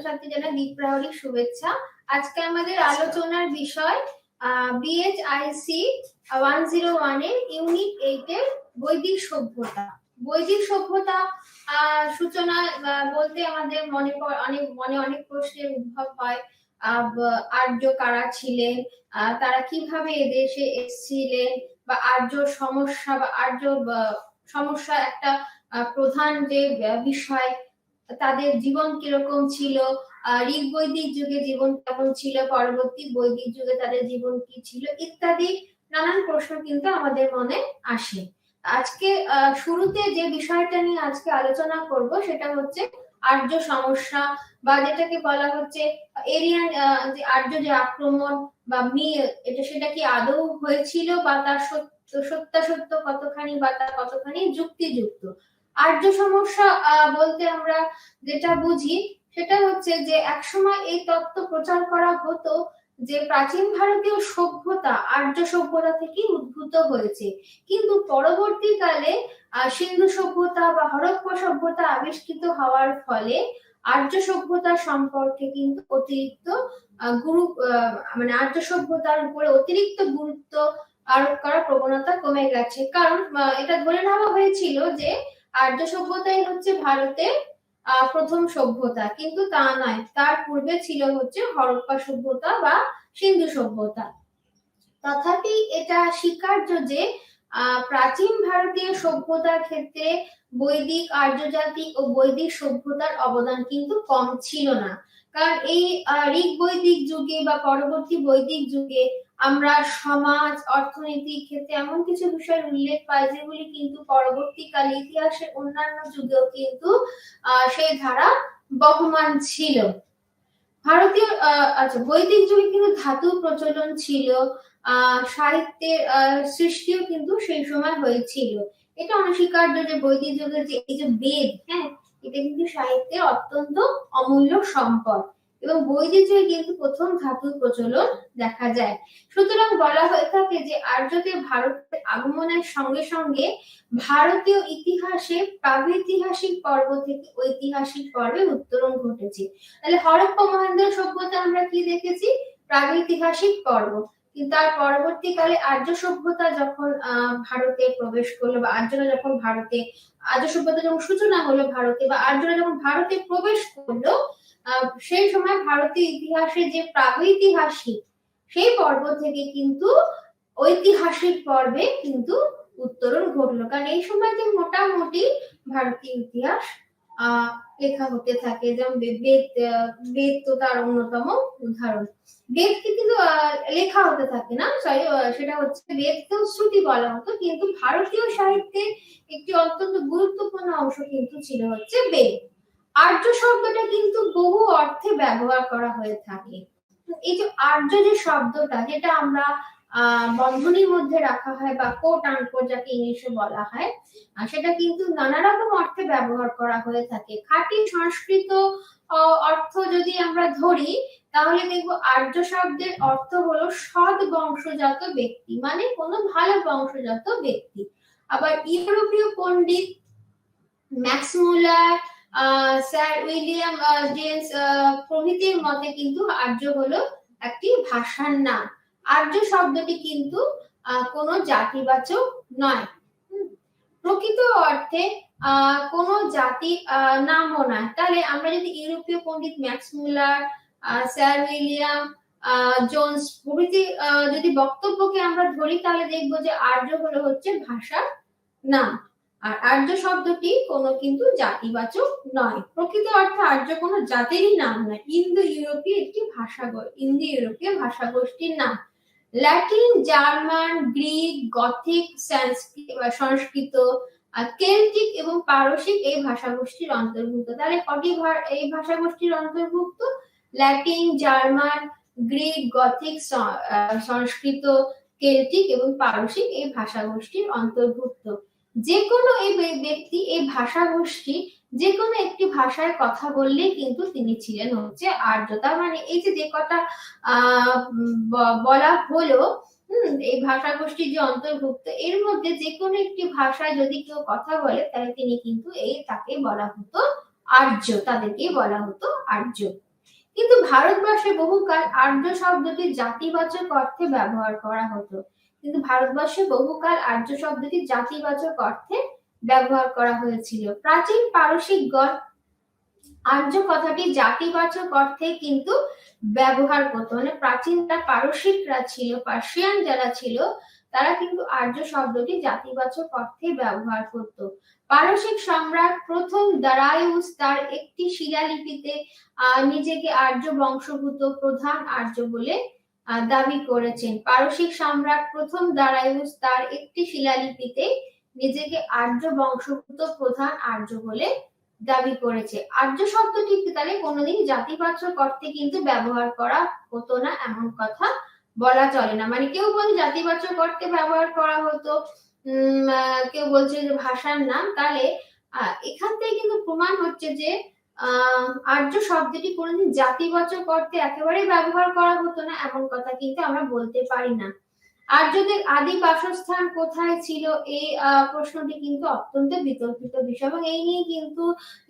ছাত্রছাত্রী জানাই দ্বীপ প্রহরীর শুভেচ্ছা। আজকে আমাদের আলোচনার বিষয় BHIC 101 এর ইউনিট 8 এর বৈদিক সভ্যতা। বৈদিক সভ্যতা সূচনা বলতে আমাদের মনে অনেক প্রশ্নের উদ্ভব হয়। আর্য কারা ছিলেন, তারা কিভাবে এদেশে এসেছিলেন, বা আর্য সমস্যা বা আর্য সমস্যা একটা প্রধান যে বিষয়, তাদের জীবন কিরকম ছিল, ঋগ বৈদিক যুগে জীবন কেমন ছিল, পরবর্তী বৈদিক যুগে তাদের জীবন কি ছিল, ইত্যাদি নানান প্রশ্ন কিন্তু আমাদের মনে আসে। আজকে শুরুতে যে বিষয়টা নিয়ে আজকে আলোচনা করব সেটা হচ্ছে আর্য সমস্যা, বা যেটাকে বলা হচ্ছে এরিয়ান যে আর্য যে আক্রমণ বা সেটা কি আদৌ হয়েছিল, বা তার সত্যাসত্য কতখানি, বা তার কতখানি যুক্তিযুক্ত। আর্য সমস্যা বলতে আমরা যেটা বুঝি সেটা হচ্ছে যে একসময় এই তত্ত্ব প্রচার করা হতো যে প্রাচীন ভারতীয় সভ্যতা আর্য সভ্যতা থেকে উদ্ভূত হয়েছে, কিন্তু পরবর্তীকালে সিন্ধু সভ্যতা বা হরপ্পা সভ্যতা আবিষ্কৃত হওয়ার ফলে আর্য সভ্যতা সম্পর্কে কিন্তু অতিরিক্ত মানে আর্য সভ্যতার উপরে অতিরিক্ত গুরুত্ব আরোপ করার প্রবণতা কমে গেছে। কারণ এটা ধরে নেওয়া হয়েছিল যে আর্য সভ্যতাই হচ্ছে ভারতের প্রথম সভ্যতা, কিন্তু তা নয়, তার পূর্বে ছিল হচ্ছে হরপ্পা সভ্যতা বা সিন্ধু সভ্যতা। তথাপি এটা স্বীকার্য যে প্রাচীন ভারতীয় সভ্যতার ক্ষেত্রে বৈদিক আর্য জাতি ও বৈদিক সভ্যতার অবদান কিন্তু কম ছিল না। কারণ এই ঋগ বৈদিক যুগে বা পরবর্তী বৈদিক যুগে আমরা সমাজ অর্থনীতির ক্ষেত্রে এমন কিছু বিষয়ের উল্লেখ পাই যেগুলি কিন্তু পরবর্তীকালে ইতিহাসের অন্যান্য যুগেও কিন্তু সেই ধারা বহমান ছিল। ভারতীয় বৈদিক যুগে কিন্তু ধাতু প্রচলন ছিল, সাহিত্যের সৃষ্টিও কিন্তু সেই সময় হয়েছিল। এটা অনস্বীকার্য যে বৈদিক যুগে যে এই যে বেদ, হ্যাঁ, এটা কিন্তু সাহিত্যের অত্যন্ত অমূল্য সম্পদ, এবং বৈদিক যুগে কিন্তু প্রথম ধাতুর প্রচলন দেখা যায়। সুতরাং বলা হয়ে থাকে যে আর্যদের ভারতের আগমনের সঙ্গে সঙ্গে ভারতীয় ইতিহাসে প্রাগৈতিহাসিক পর্ব থেকে ঐতিহাসিক পর্বে উত্তরণ ঘটেছে। তাহলে হরপ্পা মহেন্দ্র সভ্যতা আমরা কি দেখেছি? প্রাগৈতিহাসিক পর্ব। কিন্তু তার পরবর্তীকালে আর্য সভ্যতা যখন ভারতে প্রবেশ করলো, বা আর্যরা যখন ভারতে, আর্য সভ্যতা যখন সূচনা হলো ভারতে, বা আর্যরা যখন ভারতে প্রবেশ করলো, সেই সময় ভারতীয় ইতিহাসের যে প্রাগৈতিহাসিক সেই পর্ব থেকে কিন্তু ঐতিহাসিক পর্বে কিন্তু উত্তরণ ঘটলো। কারণ এই সময় যে মোটামুটি ভারতীয় ইতিহাস লেখা হতে থাকে, যেমন বেদ তো তার অন্যতম উদাহরণ। বেদকে কিন্তু লেখা হতে থাকে না, সরি, সেটা হচ্ছে বেদকেও শ্রুতি বলা হতো, কিন্তু ভারতীয় সাহিত্যের একটি অত্যন্ত গুরুত্বপূর্ণ অংশ কিন্তু ছিল হচ্ছে বেদ। আর্য শব্দটা কিন্তু বহু অর্থে ব্যবহার করা হয়ে থাকে। এই যে আর্য যে শব্দটা, যেটা আমরা বন্ধনীর মধ্যে রাখা হয় বা কোট আনকোট যাকে ইংলিশে বলা হয়, সেটা কিন্তু নানা রকম অর্থে ব্যবহার করা হয়ে থাকে। খাঁটি সংস্কৃত অর্থ যদি আমরা ধরি তাহলে দেখবো আর্য শব্দের অর্থ হলো সৎ বংশজাত ব্যক্তি, মানে কোনো ভালো বংশজাত ব্যক্তি। আবার ইউরোপীয় পণ্ডিত Max Muller, sir William James প্রভৃতির মতে কিন্তু আর্য হলো একটি ভাষার নাম। আর্য শব্দটি কিন্তু কোনো জাতিবাচক নয়, প্রকৃত অর্থে কোনো জাতি নামও নয়। তাহলে আমরা যদি ইউরোপীয় পণ্ডিত Max Muller, sir William Jones প্রভৃতি যদি বক্তব্যকে আমরা ধরি, তাহলে দেখবো যে আর্য হলো হচ্ছে ভাষার নাম, আর আর্য শব্দটি কোনো কিন্তু জাতিবাচক নয়। প্রকৃত অর্থে আর্য কোনো জাতিরই নাম নয়, ইন্দো ইউরোপীয় একটি ইন্দো ইউরোপীয় ভাষা গোষ্ঠীর নাম। ল্যাটিন, জার্মান, গ্রিক, গথিক, সংস্কৃত, কেল্টিক এবং পারসিক এই ভাষাগোষ্ঠীর অন্তর্ভুক্ত। তাহলে কটি এই ভাষাগোষ্ঠীর অন্তর্ভুক্ত? ল্যাটিন, জার্মান, গ্রিক, গথিক, সংস্কৃত, কেল্টিক এবং পারসিক এই ভাষাগোষ্ঠীর অন্তর্ভুক্ত। যে কোনো এই ব্যক্তি এই ভাষাগোষ্ঠী যে কোনো একটি ভাষায় কথা বললেই কিন্তু তিনি ছিলেন হচ্ছে আর্য। তার মানে এই যে কটা বলা হলো, এই ভাষাগোষ্ঠী যে অন্তর্ভুক্ত, এর মধ্যে যে কোনো একটি ভাষায় যদি কেউ কথা বলে তাহলে তিনি কিন্তু তাকে বলা হতো আর্য, তাদেরকে বলা হতো আর্য। কিন্তু ভারতবর্ষে বহুকাল আর্য শব্দটি জাতিবাচক অর্থে ব্যবহার করা হতো। কিন্তু ভারতবর্ষে বহুকাল আর্য শব্দটি জাতিবাচক অর্থে ব্যবহার করা হয়েছিল। প্রাচীন পারসিকগণ আর্য কথাটি জাতিবাচক অর্থে কিন্তু ব্যবহার করতো, মানে প্রাচীন যারা পারসিকরা ছিল, পার্সিয়ান যারা ছিল, তারা কিন্তু আর্য শব্দটি জাতিবাচক অর্থে ব্যবহার করত। পারসিক সম্রাট প্রথম দারায়ুস তার একটি শিলালিপিতে নিজেকে আর্য বংশভূত প্রধান আর্য বলে দাবি করেছেন। পারসিক সম্রাট প্রথম দারায়ুস তার একটি শিলালিপিতে নিজেকে আর্য বংশভূত প্রধান আর্য বলে দাবি করেছে। আর্য শব্দটি তাহলে কোনোদিন জাতিবাচক অর্থে কিন্তু ব্যবহার করা হতো না, এমন কথা বলা চলে না। মানে কেউ বলে জাতিবাচক অর্থে ব্যবহার করা হতো, কেউ বলছে যে ভাষার নাম, তাহলে এখান থেকে কিন্তু প্রমাণ হচ্ছে যে আর্য শব্দটি কোনোদিন জাতিবাচক অর্থে একেবারেই ব্যবহার করা হতো না, এমন কথা কিন্তু আমরা বলতে পারি না। আর্যদের আদি বাসস্থান কোথায় ছিল, এই প্রশ্নটি কিন্তু অত্যন্ত বিতর্কিত বিষয়, এবং এই নিয়ে কিন্তু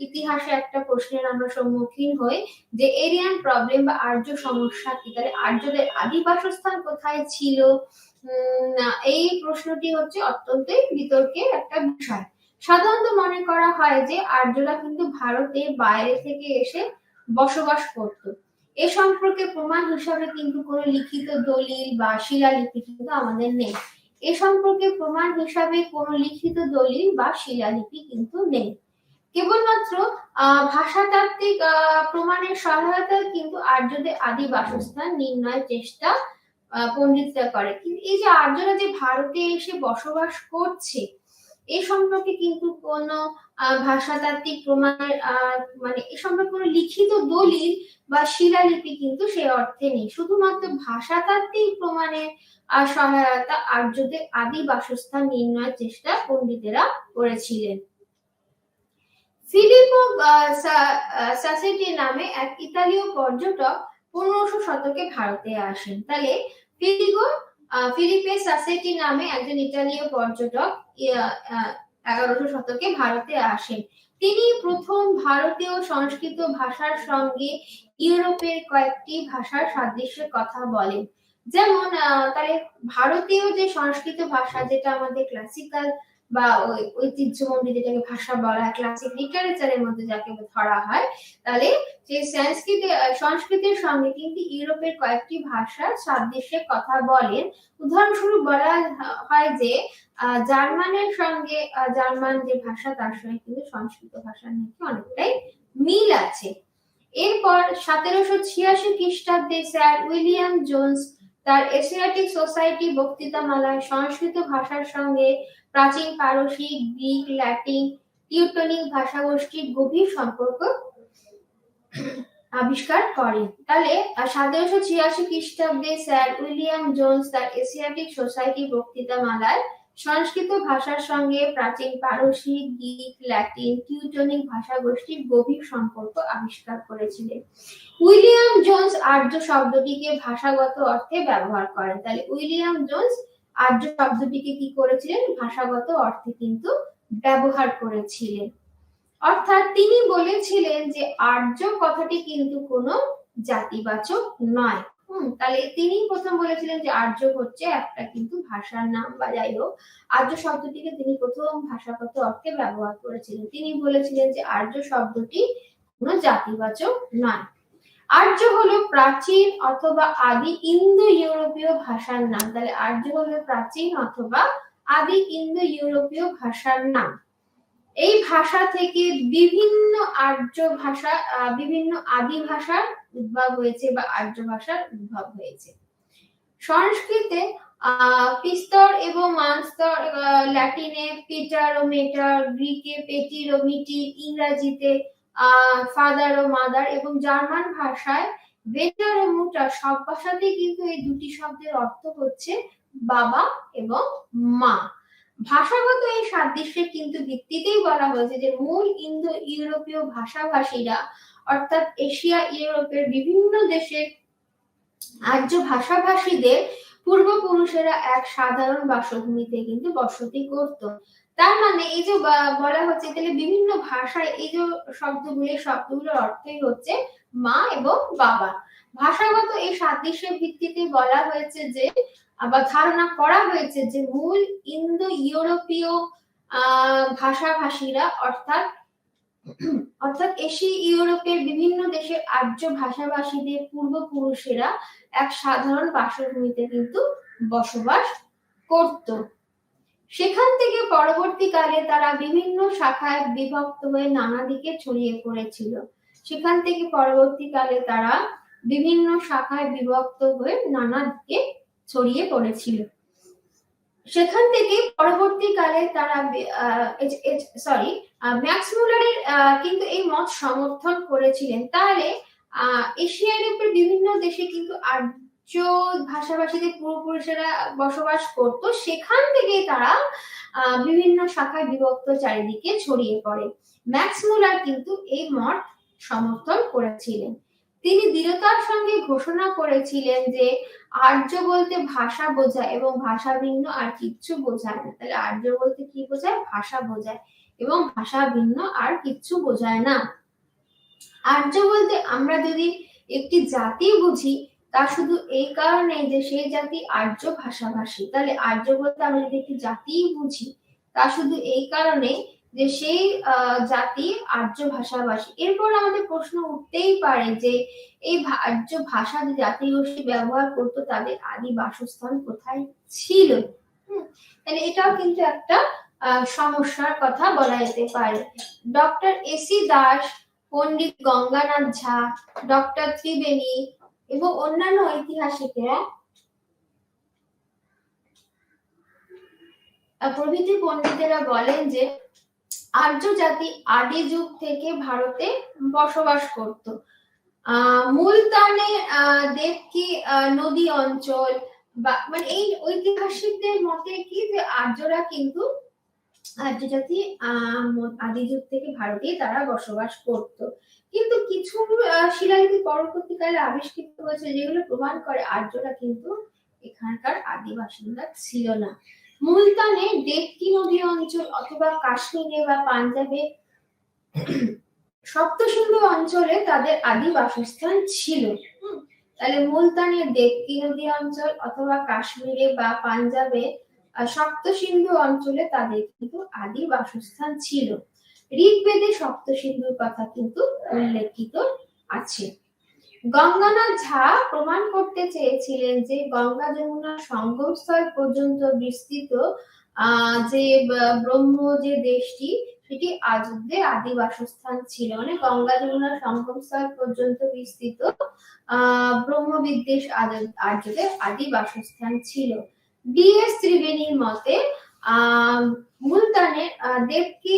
ইতিহাসে একটা প্রশ্নের আমরা সম্মুখীন হই যে এরিয়ান প্রবলেম বা আর্য সমস্যা কি, তাহলে আর্যদের আদি বাসস্থান কোথায় ছিল। এই প্রশ্নটি হচ্ছে অত্যন্ত বিতর্কের একটা বিষয়। সাধারণত মনে করা হয় যে আর্যরা কিন্তু ভারতে বাইরে থেকে এসে বসবাস করত। এ সম্পর্কে প্রমাণ হিসাবে কিন্তু কোনো লিখিত দলিল বা শিলালিপি কিন্তু আমাদের নেই। এ সম্পর্কে প্রমাণ হিসাবে কোনো লিখিত দলিল বা শিলালিপি কিন্তু নেই। কেবলমাত্র ভাষাতাত্ত্বিক প্রমাণের সহায়তায় কিন্তু আর্যদের আদি বাসস্থান নির্ণয়ের চেষ্টা পণ্ডিতরা করে। কিন্তু এই যে আর্যরা যে ভারতে এসে বসবাস করছে, এ সম্পর্কে কিন্তু কোনো ভাষাতাত্ত্বিক প্রমাণের মানে এ সম্পর্কে কোনো লিখিত দলিল বা শিলালিপি কিন্তু সে অর্থে নেই। শুধুমাত্র ভাষাতাত্ত্বিক প্রমাণের সহায়তা আর্যদের আদি বাসস্থান নির্ণয়ের চেষ্টা পণ্ডিতেরা করেছিলেন। ফিলিপো সাসেটি নামে এক ইতালীয় পর্যটক 1500 শতকে ভারতে আসেন। তাহলে ফিলিপে সাসেটি নামে একজন ইতালীয় পর্যটক 1100 শতকে ভারতে আসেন। তিনি প্রথম ভারতীয় সংস্কৃত ভাষার সঙ্গে ইউরোপের কয়েকটি ভাষার সাদৃশ্যের কথা বলেন। যেমন তাহলে ভারতীয় যে সংস্কৃত ভাষা, যেটা আমাদের ক্লাসিক্যাল বা ঐতিহ্যমণ্ডিত যেটাকে ভাষা বলা হয়, ক্লাসিক লিটারেচারের মধ্যে যাকে ধরা হয়, তাহলে যে সংস্কৃতের সঙ্গে কিন্তু ইউরোপের কয়েকটি ভাষার সাদৃশ্যের কথা বলেন। উদাহরণস্বরূপ বলা হয় যে জার্মানের সঙ্গে জার্মান যে ভাষা, তার সঙ্গে কিন্তু সংস্কৃত ভাষার নাকি অনেকটাই মিল আছে। এরপর 1786 খ্রিস্টাব্দে স্যার উইলিয়াম জোন্স তার এশিয়াটিক সোসাইটি বক্তৃতামালায় সংস্কৃত ভাষার সঙ্গে প্রাচীন পারসিক, গ্রিক, ল্যাটিন, টিউটনিক ভাষাগোষ্ঠীর গভীর সম্পর্ক আবিষ্কার করেন। তাহলে 1786 খ্রিস্টাব্দে স্যার উইলিয়াম জোন্স তার এশিয়াটিক সোসাইটি বক্তৃতামালায় সংস্কৃত ভাষার সঙ্গে প্রাচীন পারসিক, গ্রিক, ল্যাটিন, টিউটনিক ভাষাগোষ্ঠীর গভীর সম্পর্ক আবিষ্কার করেছিলেন। উইলিয়াম জোন্স আর্য শব্দটিকে ভাষাগত অর্থে ব্যবহার করেন। তাহলে উইলিয়াম জোন্স আর্য শব্দটিকে কি করেছিলেন, ভাষাগত অর্থে কিন্তু ব্যবহার করেছিলেন। অর্থাৎ তিনি বলেছিলেন যে আর্য কথাটি কিন্তু কোনো জাতিবাচক নয়। তাহলে তিনি প্রথম বলেছিলেন যে আর্য হচ্ছে একটা কিন্তু ভাষার নাম, বা যাই হোক আর্য শব্দটিকে তিনি প্রথম ভাষাগত অর্থে ব্যবহার করেছিলেন। তিনি বলেছিলেন যে আর্য শব্দটি কোনো জাতিবাচক নয়। আর্য হলো প্রাচীন অথবা আদি ইন্দো ইউরোপীয় ভাষার নাম। তাহলে আর্য হলো প্রাচীন অথবা আদি ইন্দো ইউরোপীয় ভাষার নাম। এই ভাষা থেকে বিভিন্ন আর্য ভাষা, বিভিন্ন আদি ভাষার উদ্ভব হয়েছে বা আর্য ভাষার উদ্ভব হয়েছে। সংস্কৃতে পিস্তর এবং মানস্তর, ল্যাটিনে পিটার ও মেটার, গ্রিকে পেটির ও মিটির, ইংরেজিতে ফাদার ও মাদার, এবং জার্মান ভাষায় বেটার ও মুটার, সব ভাষাতেই কিন্তু এই দুটি শব্দের অর্থ হচ্ছে বাবা এবং মা। ভাষাগত এই সাদৃশ্যের কিন্তু ভিত্তিতেই বলা হয়েছে যে মূল ইন্দো ইউরোপীয় ভাষাভাষীরা, অর্থাৎ এশিয়া ইউরোপের বিভিন্ন দেশের আর্য ভাষাভাষীদের পূর্বপুরুষেরা এক সাধারণ বাসভূমিতে কিন্তু বসতি করত। তার মানে এই যে বলা হচ্ছে তাহলে বিভিন্ন ভাষায় এই যে শব্দগুলোর অর্থই হচ্ছে মা এবং বাবা। ভাষাগত এই সাদৃশ্যের ভিত্তিতে বলা হয়েছে যে বা ধারণা করা হয়েছে যে মূল ইন্দো ইউরোপীয় ভাষাভাষীরা অর্থাৎ এশীয় ইউরোপের বিভিন্ন দেশের আর্য ভাষাভাষীদের পূর্বপুরুষেরা এক সাধারণ বাসভূমিতে কিন্তু বসবাস করত। সেখান থেকে পরবর্তীকালে তারা বিভিন্ন শাখায় বিভক্ত হয়ে নানা দিকে ছড়িয়ে পড়েছিল। সেখান থেকে পরবর্তীকালে তারা বিভিন্ন শাখায় বিভক্ত হয়ে নানা দিকে ছড়িয়ে পড়েছিল। সেখান থেকে পরবর্তীকালে তারা ম্যাক্স মুলারের কিন্তু এই মত সমর্থন করেছিলেন। তাহলে এশিয়া ইউরোপের বিভিন্ন দেশে কিন্তু আর্য ভাষাভাষীদের পূর্বপুরুষেরা বসবাস করত, সেখান থেকে তারা বিভিন্ন শাখায় বিভক্ত চারিদিকে ছড়িয়ে পড়ে। ম্যাক্স মুলার কিন্তু এই মত সমর্থন করেছিলেন। তিনি দৃঢ়তার সঙ্গে ঘোষণা করেছিলেন যে আর্য বলতে ভাষা বোঝায় এবং ভাষা ভিন্ন আর কিচ্ছু বোঝায় না। তাহলে আর্য বলতে কি বোঝায়? ভাষা বোঝায় এবং ভাষা ভিন্ন আর কিচ্ছু বোঝায় না। আর্য বলতে আমরা যদি একটি জাতি বুঝি তা শুধু এই কারণে যে সেই জাতি আর্য ভাষাভাষী। তাহলে আর্য বলতে আমরা যদি একটি জাতি বুঝি তা শুধু এই কারণে যে সেই জাতি আর্য ভাষাভাষী। এরপর আমাদের প্রশ্ন উঠতেই পারে যে এই আর্য ভাষা যে জাতিগোষ্ঠী ব্যবহার করতো তাদের আদি বাসস্থান কোথায় ছিল। তাহলে এটাও কিন্তু একটা সমস্যার কথা বলা যেতে পারে। ডক্টর এসি দাস, পণ্ডিত গঙ্গানাথ ঝা, ডক্টর ত্রিবেণী এবং অন্যান্য ঐতিহাসিকেরা প্রভৃতি পণ্ডিতেরা বলেন যে আর্য জাতি আদি যুগ থেকে ভারতে বসবাস করত। মুলতানে দেবকি নদী অঞ্চল বা মানে এই ঐতিহাসিকদের মতে কি যে আর্যরা কিন্তু আর্য জাতি আদি যুগ থেকে ভারতে তারা বসবাস করত। কিন্তু কিছু শিলালিপি পরবর্তীকালে আবিষ্কৃত হয়েছে যেগুলো প্রমাণ করে আর্যরা কিন্তু এখানকার আদি বাসিন্দা ছিল না। মুলতানে ডেক্কি নদী অঞ্চল অথবা কাশ্মীরে বা পাঞ্জাবে সপ্তসিন্ধু অঞ্চলে তাদের আদি বাসস্থান ছিল। তাহলে মুলতানের ডেক্কি নদী অঞ্চল অথবা কাশ্মীরে বা পাঞ্জাবে সপ্তসিন্ধু অঞ্চলে তাদের কিন্তু আদি বাসস্থান ছিল। ঋগ্বেদে সপ্তসিন্ধুর কথা কিন্তু উল্লেখিত আছে। গঙ্গানাথ ঝা প্রমাণ করতে চেয়েছিলেন যে গঙ্গা যমুনা সঙ্গমস্থল পর্যন্ত বিস্তৃত যে ব্রহ্ম যে দেশটি সেটি আর্যদের আদি বাসস্থান ছিল। মানে গঙ্গা যমুনা সঙ্গমস্থল পর্যন্ত বিস্তৃত ব্রহ্মবিদ্বেষ আর্যদের আদি বাসস্থান ছিল। ডিএস ত্রিবেণীর মতে মুলতানের দেবকি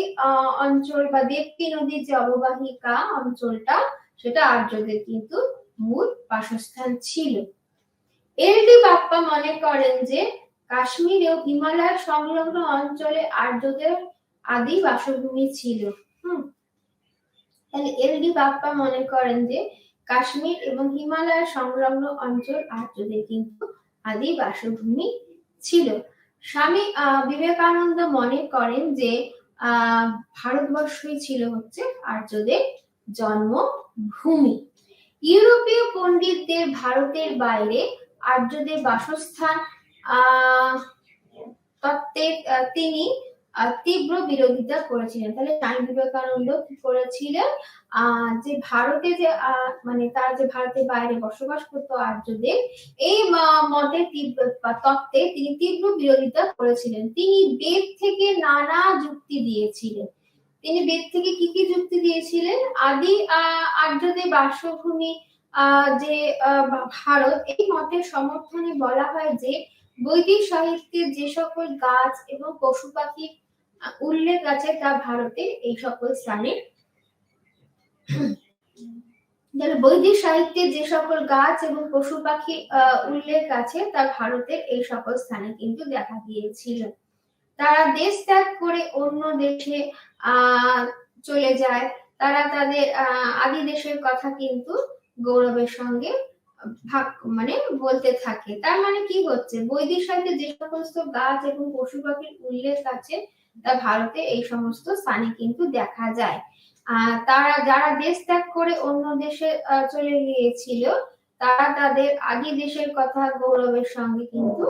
অঞ্চল বা দেবকি নদীর যে অববাহিকা অঞ্চলটা সেটা আর্যদের কিন্তু মূল বাসস্থান ছিল। এলডি বাপ্পা মনে করেন যে কাশ্মীরেও হিমালয় সংলগ্ন অঞ্চলে আর্যদের আদি বাসভূমি ছিল। তাহলে এলডি বাপ্পা মনে করেন যে কাশ্মীর এবং হিমালয় সংলগ্ন অঞ্চল আর্যদের কিন্তু আদি বাসভূমি ছিল। স্বামী বিবেকানন্দ মনে করেন যে ভারতবর্ষই ছিল হচ্ছে আর্যদের জন্মভূমি। ইউরোপীয় পণ্ডিতদের ভারতের বাইরে আর্যদের বাসস্থান তত্ত্বের তিনি তীব্র বিরোধিতা করেছিলেন। তাহলে স্বামী বিবেকানন্দ কি করেছিলেন? যে ভারতে যে মানে তার যে ভারতের বাইরে বসবাস করতো আর্যদের এই মতের তত্ত্বে তিনি তীব্র বিরোধিতা করেছিলেন। তিনি বেদ থেকে নানা যুক্তি দিয়েছিলেন। তিনি বেদ থেকে কি কি যুক্তি দিয়েছিলেন? আদি আর্যদের বাসভূমি যে ভারত, এই মতের সমর্থনে বলা হয় যে বৈদিক সাহিত্যের যে সকল গাছ এবং পশু পাখি উল্লেখ আছে তা ভারতের এই সকল স্থানে বৈদিক সাহিত্যের যে সকল গাছ এবং পশু পাখি উল্লেখ আছে তা ভারতের এই সকল স্থানে কিন্তু দেখা গিয়েছিল। তারা দেশ ত্যাগ করে অন্য দেশে চলে যায়। তারা তাদের আদি দেশের কথা কিন্তু গৌরবের সঙ্গে ভাগ মানে বলতে থাকে। তার মানে কি হচ্ছে, বৈদিক সাহিত্যে যে সমস্ত গাছ এবং পশু পাখির উল্লেখ আছে তা ভারতে এই সমস্ত স্থানে কিন্তু দেখা যায়। তারা যারা দেশ ত্যাগ করে অন্য দেশে চলে গিয়েছিল, তারা তাদের আদি দেশের কথা গৌরবের সঙ্গে কিন্তু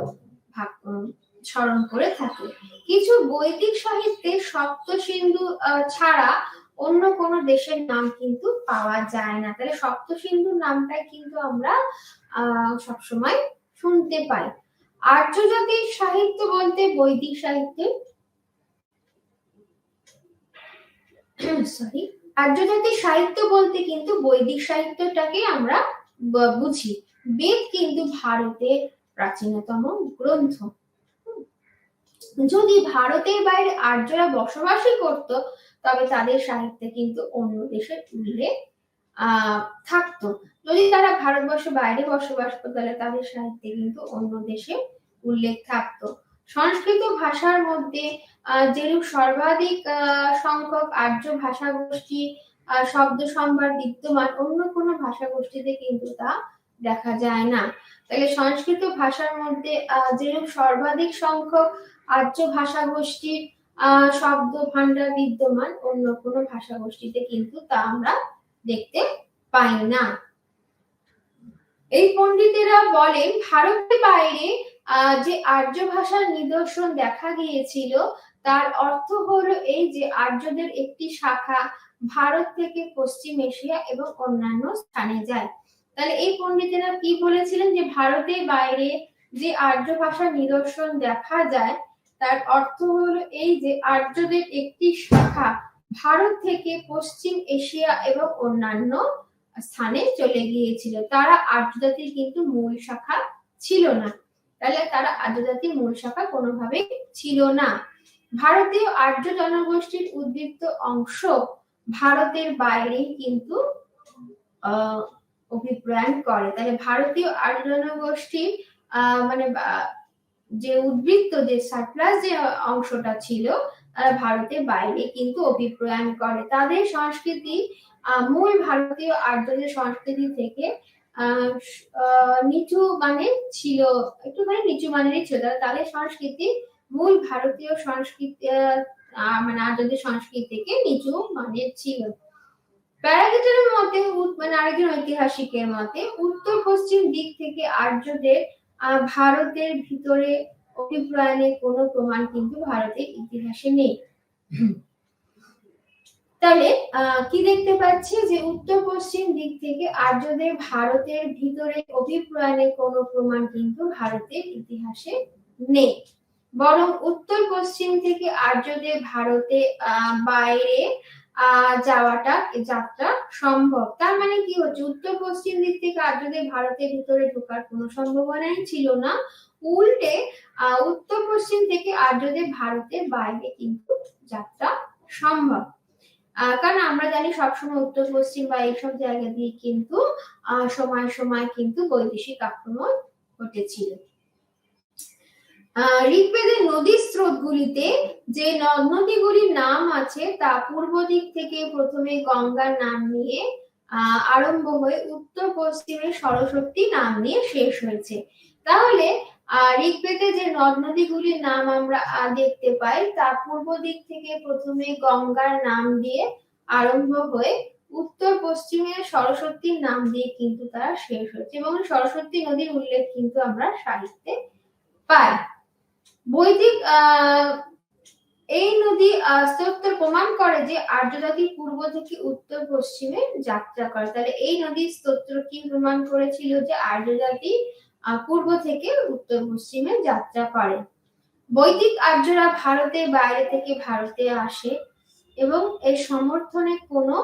স্মরণ করে থাকে। কিছু বৈদিক সাহিত্যে সপ্ত সিন্ধু ছাড়া অন্য কোন দেশের নাম কিন্তু পাওয়া যায় না। তাহলে সপ্ত সিন্ধুর নামটাই কিন্তু আমরা সবসময় শুনতে পাই। আর্য জাতির সাহিত্য বলতে বৈদিক সাহিত্যে সরি আর্য জাতির সাহিত্য বলতে কিন্তু বৈদিক সাহিত্যটাকে আমরা বুঝি। বেদ কিন্তু ভারতের প্রাচীনতম গ্রন্থ। যদি ভারতের বাইরে আর্যরা বসবাসই করত, তবে তাদের সাহিত্যে কিন্তু অন্য দেশের উল্লেখ থাকতো। যদি তারা ভারতবর্ষের বাইরে বসবাস করতো, তাহলে তাদের সাহিত্যে কিন্তু অন্য দেশে উল্লেখ থাকতো। সংস্কৃত ভাষার মধ্যে যেরূপ সর্বাধিক সংখ্যক আর্য ভাষা গোষ্ঠী শব্দ সম্ভার বিদ্যমান, অন্য কোনো ভাষা গোষ্ঠীতে কিন্তু তা দেখা যায় না। তাহলে সংস্কৃত ভাষার মধ্যে যেরূপ সর্বাধিক সংখ্যক আর্য ভাষা গোষ্ঠীর শব্দ ভান্ডার বিদ্যমান, অন্য কোনো ভাষা গোষ্ঠীতে কিন্তু তা আমরা দেখতে পাই না। এই পণ্ডিতেরা বলেন, ভারতের বাইরে যে আর্য ভাষার নিদর্শন দেখা গিয়েছিল, তার অর্থ হলো এই যে আর্যদের একটি শাখা ভারত থেকে পশ্চিম এশিয়া এবং অন্যান্য স্থানে যায়। তাহলে এই পণ্ডিতেরা কি বলেছিলেন, যে ভারতের বাইরে যে আর্য ভাষার নিদর্শন দেখা যায়, তার অর্থ হলো এই যে আর্যদের একটি শাখা ভারত থেকে পশ্চিম এশিয়া এবং অন্যান্য স্থানে চলে গিয়েছিল। তারা আর্য জাতির কিন্তু মূল শাখা ছিল না। তাহলে তারা আর্য জাতির মূল শাখা কোনোভাবে ছিল না। ভারতীয় আর্য জনগোষ্ঠীর উদ্বৃত্ত অংশ ভারতের বাইরে কিন্তু অভিপ্রায়ণ করে। তাহলে ভারতীয় আর্য জনগোষ্ঠীর মানে যে উদ্বৃত্ত যে সারপ্লাস যে অংশটা ছিল, তারা ভারতের বাইরে কিন্তু অভিপ্রায়ণ করে। তাদের সংস্কৃতি মূল ভারতীয় আর্যদের সংস্কৃতি থেকে নিচু মানে ছিল, একটুখানি নিচু মানেরই ছিল। তাদের সংস্কৃতি মূল ভারতীয় সংস্কৃতি মানে আর্যদের সংস্কৃতি থেকে নিচু মানের ছিল। প্যারাগেটের মতে, মানে আরেকজন ঐতিহাসিকের মতে, উত্তর পশ্চিম দিক থেকে আর্যদের ভারতের ভিতরে অভিপ্রায়ণের কোনো প্রমাণ কিন্তু ভারতের ইতিহাসে নেই। তাহলে কি দেখতে পাচ্ছি, যে উত্তর পশ্চিম দিক থেকে আর্যদের ভারতের ভিতরে অভিপ্রায়ণের কোনো প্রমাণ কিন্তু ভারতের ইতিহাসে নেই। বরং উত্তর পশ্চিম থেকে আর্যদের ভারতে বাইরে যাত্রা সম্ভব। তার মানে কি হচ্ছে, উত্তর পশ্চিম দিক থেকে আর্যদের ভারতের ভিতরে ঢোকার কোনো সম্ভাবনাই ছিল না। উল্টে উত্তর পশ্চিম থেকে আর্যদের ভারতের বাইরে কিন্তু যাত্রা সম্ভব। কারণ আমরা জানি সবসময় উত্তর পশ্চিম বা এইসব জায়গা দিয়ে কিন্তু সময় সময় কিন্তু বৈদেশিক আক্রমণ ঘটেছিল। ঋগ্বেদের নদী স্রোতগুলিতে যে নদ নদীগুলির নাম আছে, তা পূর্ব দিক থেকে প্রথমে গঙ্গার নাম নিয়ে আরম্ভ হয়ে উত্তর পশ্চিমে সরস্বতী নাম নিয়ে শেষ হয়েছে। তাহলে ঋগ্বেদে যে নদ নদীগুলির নাম আমরা দেখতে পাই, তা পূর্ব দিক থেকে প্রথমে গঙ্গার নাম দিয়ে আরম্ভ হয়ে উত্তর পশ্চিমে সরস্বতীর নাম দিয়ে কিন্তু তারা শেষ হয়েছে, এবং সরস্বতী নদীর উল্লেখ কিন্তু আমরা সাহিত্যে পাই। বৈদিক এই নদী স্তোত্র প্রমাণ করে যে আর্য জাতি পূর্ব থেকে উত্তর পশ্চিমে যাত্রা করে। তাহলে এই নদীর স্তোত্র কি প্রমাণ করেছিল, যে আর্য জাতি পূর্ব থেকে উত্তর পশ্চিমে যাত্রা করে। বৈদিক আর্যরা ভারতের বাইরে থেকে ভারতে আসে এবং এর সমর্থনে কোনো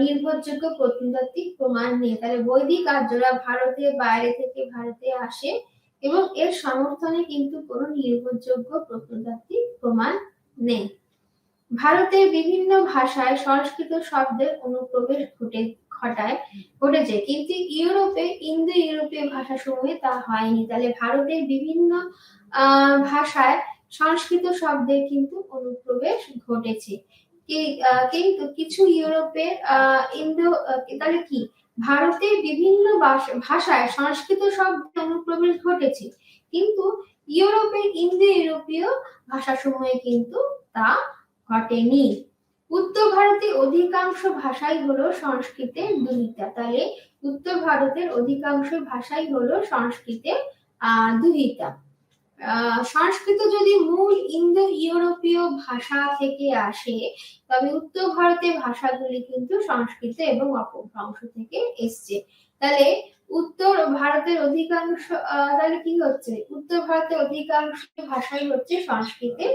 নির্ভরযোগ্য প্রত্নতাত্ত্বিক প্রমাণ নেই। তাহলে বৈদিক আর্যরা ভারতের বাইরে থেকে ভারতে আসে এবং এর সমর্থনে কিন্তু কোনো নির্ভরযোগ্য প্রত্নতাত্ত্বিক প্রমাণ নেই। ভারতের বিভিন্ন ভাষায় সংস্কৃত শব্দের অনুপ্রবেশ ঘটেছে, কিন্তু ইউরোপে ইন্দো ইউরোপীয় ভাষাসমূহে তা হয়নি। তাহলে ভারতের বিভিন্ন ভাষায় সংস্কৃত শব্দের কিন্তু অনুপ্রবেশ ঘটেছে, কিন্তু কিছু ইউরোপের তাহলে কি ভারতের বিভিন্ন ভাষায় সংস্কৃত শব্দের অনুপ্রবেশ ঘটেছে, কিন্তু ইউরোপের ইন্দো ইউরোপীয় ভাষাসমূহে কিন্তু তা ঘটেনি। উত্তর ভারতের অধিকাংশ ভাষাই হলো সংস্কৃতের দুহিতা। তাহলে উত্তর ভারতের অধিকাংশ ভাষাই হলো সংস্কৃতের দুহিতা। সংস্কৃত যদি মূল ইন্দো ইউরোপীয় ভাষা থেকে আসে, তবে উত্তর ভারতের ভাষাগুলি কিন্তু সংস্কৃত এবং অপভ্রংশ থেকে এসছে। তাহলে উত্তর ভারতের অধিকাংশ তাহলে কি হচ্ছে, উত্তর ভারতের অধিকাংশ ভাষাই হচ্ছে সংস্কৃতের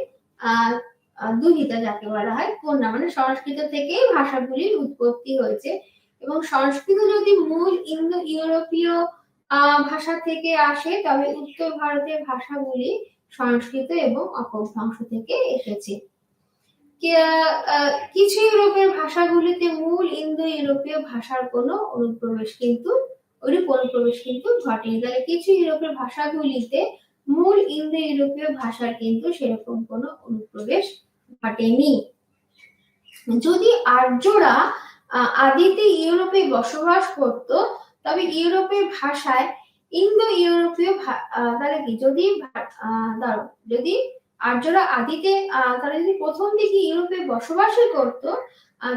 দুহিতা, যাকে বলা হয় কন্যা, মানে সংস্কৃত থেকেই ভাষাগুলির উৎপত্তি হয়েছে। এবং সংস্কৃত যদি মূল ইন্দো ইউরোপীয় ভাষা থেকে আসে, তবে উত্তর ভারতের ভাষাগুলি সংস্কৃত এবং অপভ্রংশ থেকে এসেছে। কিছু ইউরোপের ভাষাগুলিতে মূল ইন্দো ইউরোপীয় ভাষার কোনো অনুপ্রবেশ কিন্তু ঘটেনি। তাহলে কিছু ইউরোপের ভাষাগুলিতে মূল ইন্দো ইউরোপীয় ভাষার কিন্তু সেরকম কোনো অনুপ্রবেশ ঘটেনি। যদি আর্যরা আদিতে ইউরোপে বসবাস করত, তবে ইউরোপের ভাষায় ইন্দো ইউরোপীয় তাহলে কি যদি আর্যরা আদিতে তারা যদি প্রথম দিকে ইউরোপে বসবাসই করত,